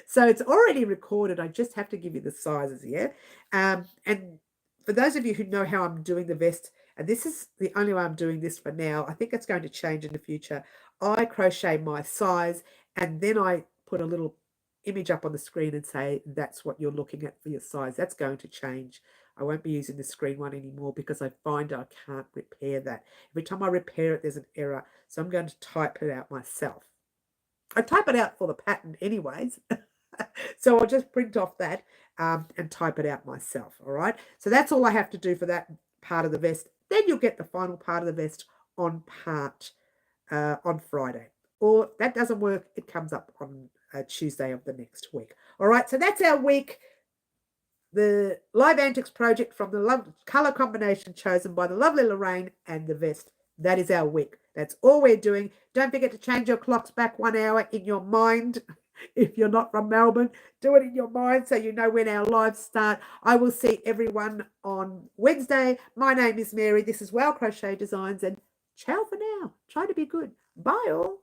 So it's already recorded. I just have to give you the sizes, yeah? And for those of you who know how I'm doing the vest, and this is the only way I'm doing this for now, I think it's going to change in the future. I crochet my size, and then I put a little image up on the screen and say, that's what you're looking at for your size. That's going to change. I won't be using the screen one anymore because I find I can't repair that. Every time I repair it, there's an error. So I'm going to type it out myself. I type it out for the pattern anyways. So I'll just print off that and type it out myself. All right. So that's all I have to do for that part of the vest. Then you'll get the final part of the vest on Friday. Or if that doesn't work, it comes up on Tuesday of the next week. All right. So that's our week. The Live Antics project from the colour combination chosen by the lovely Lorraine and the vest. That is our week. That's all we're doing. Don't forget to change your clocks back 1 hour in your mind. If you're not from Melbourne, do it in your mind so you know when our lives start. I will see everyone on Wednesday. My name is Mary. This is Crochet Designs, and ciao for now. Try to be good. Bye all.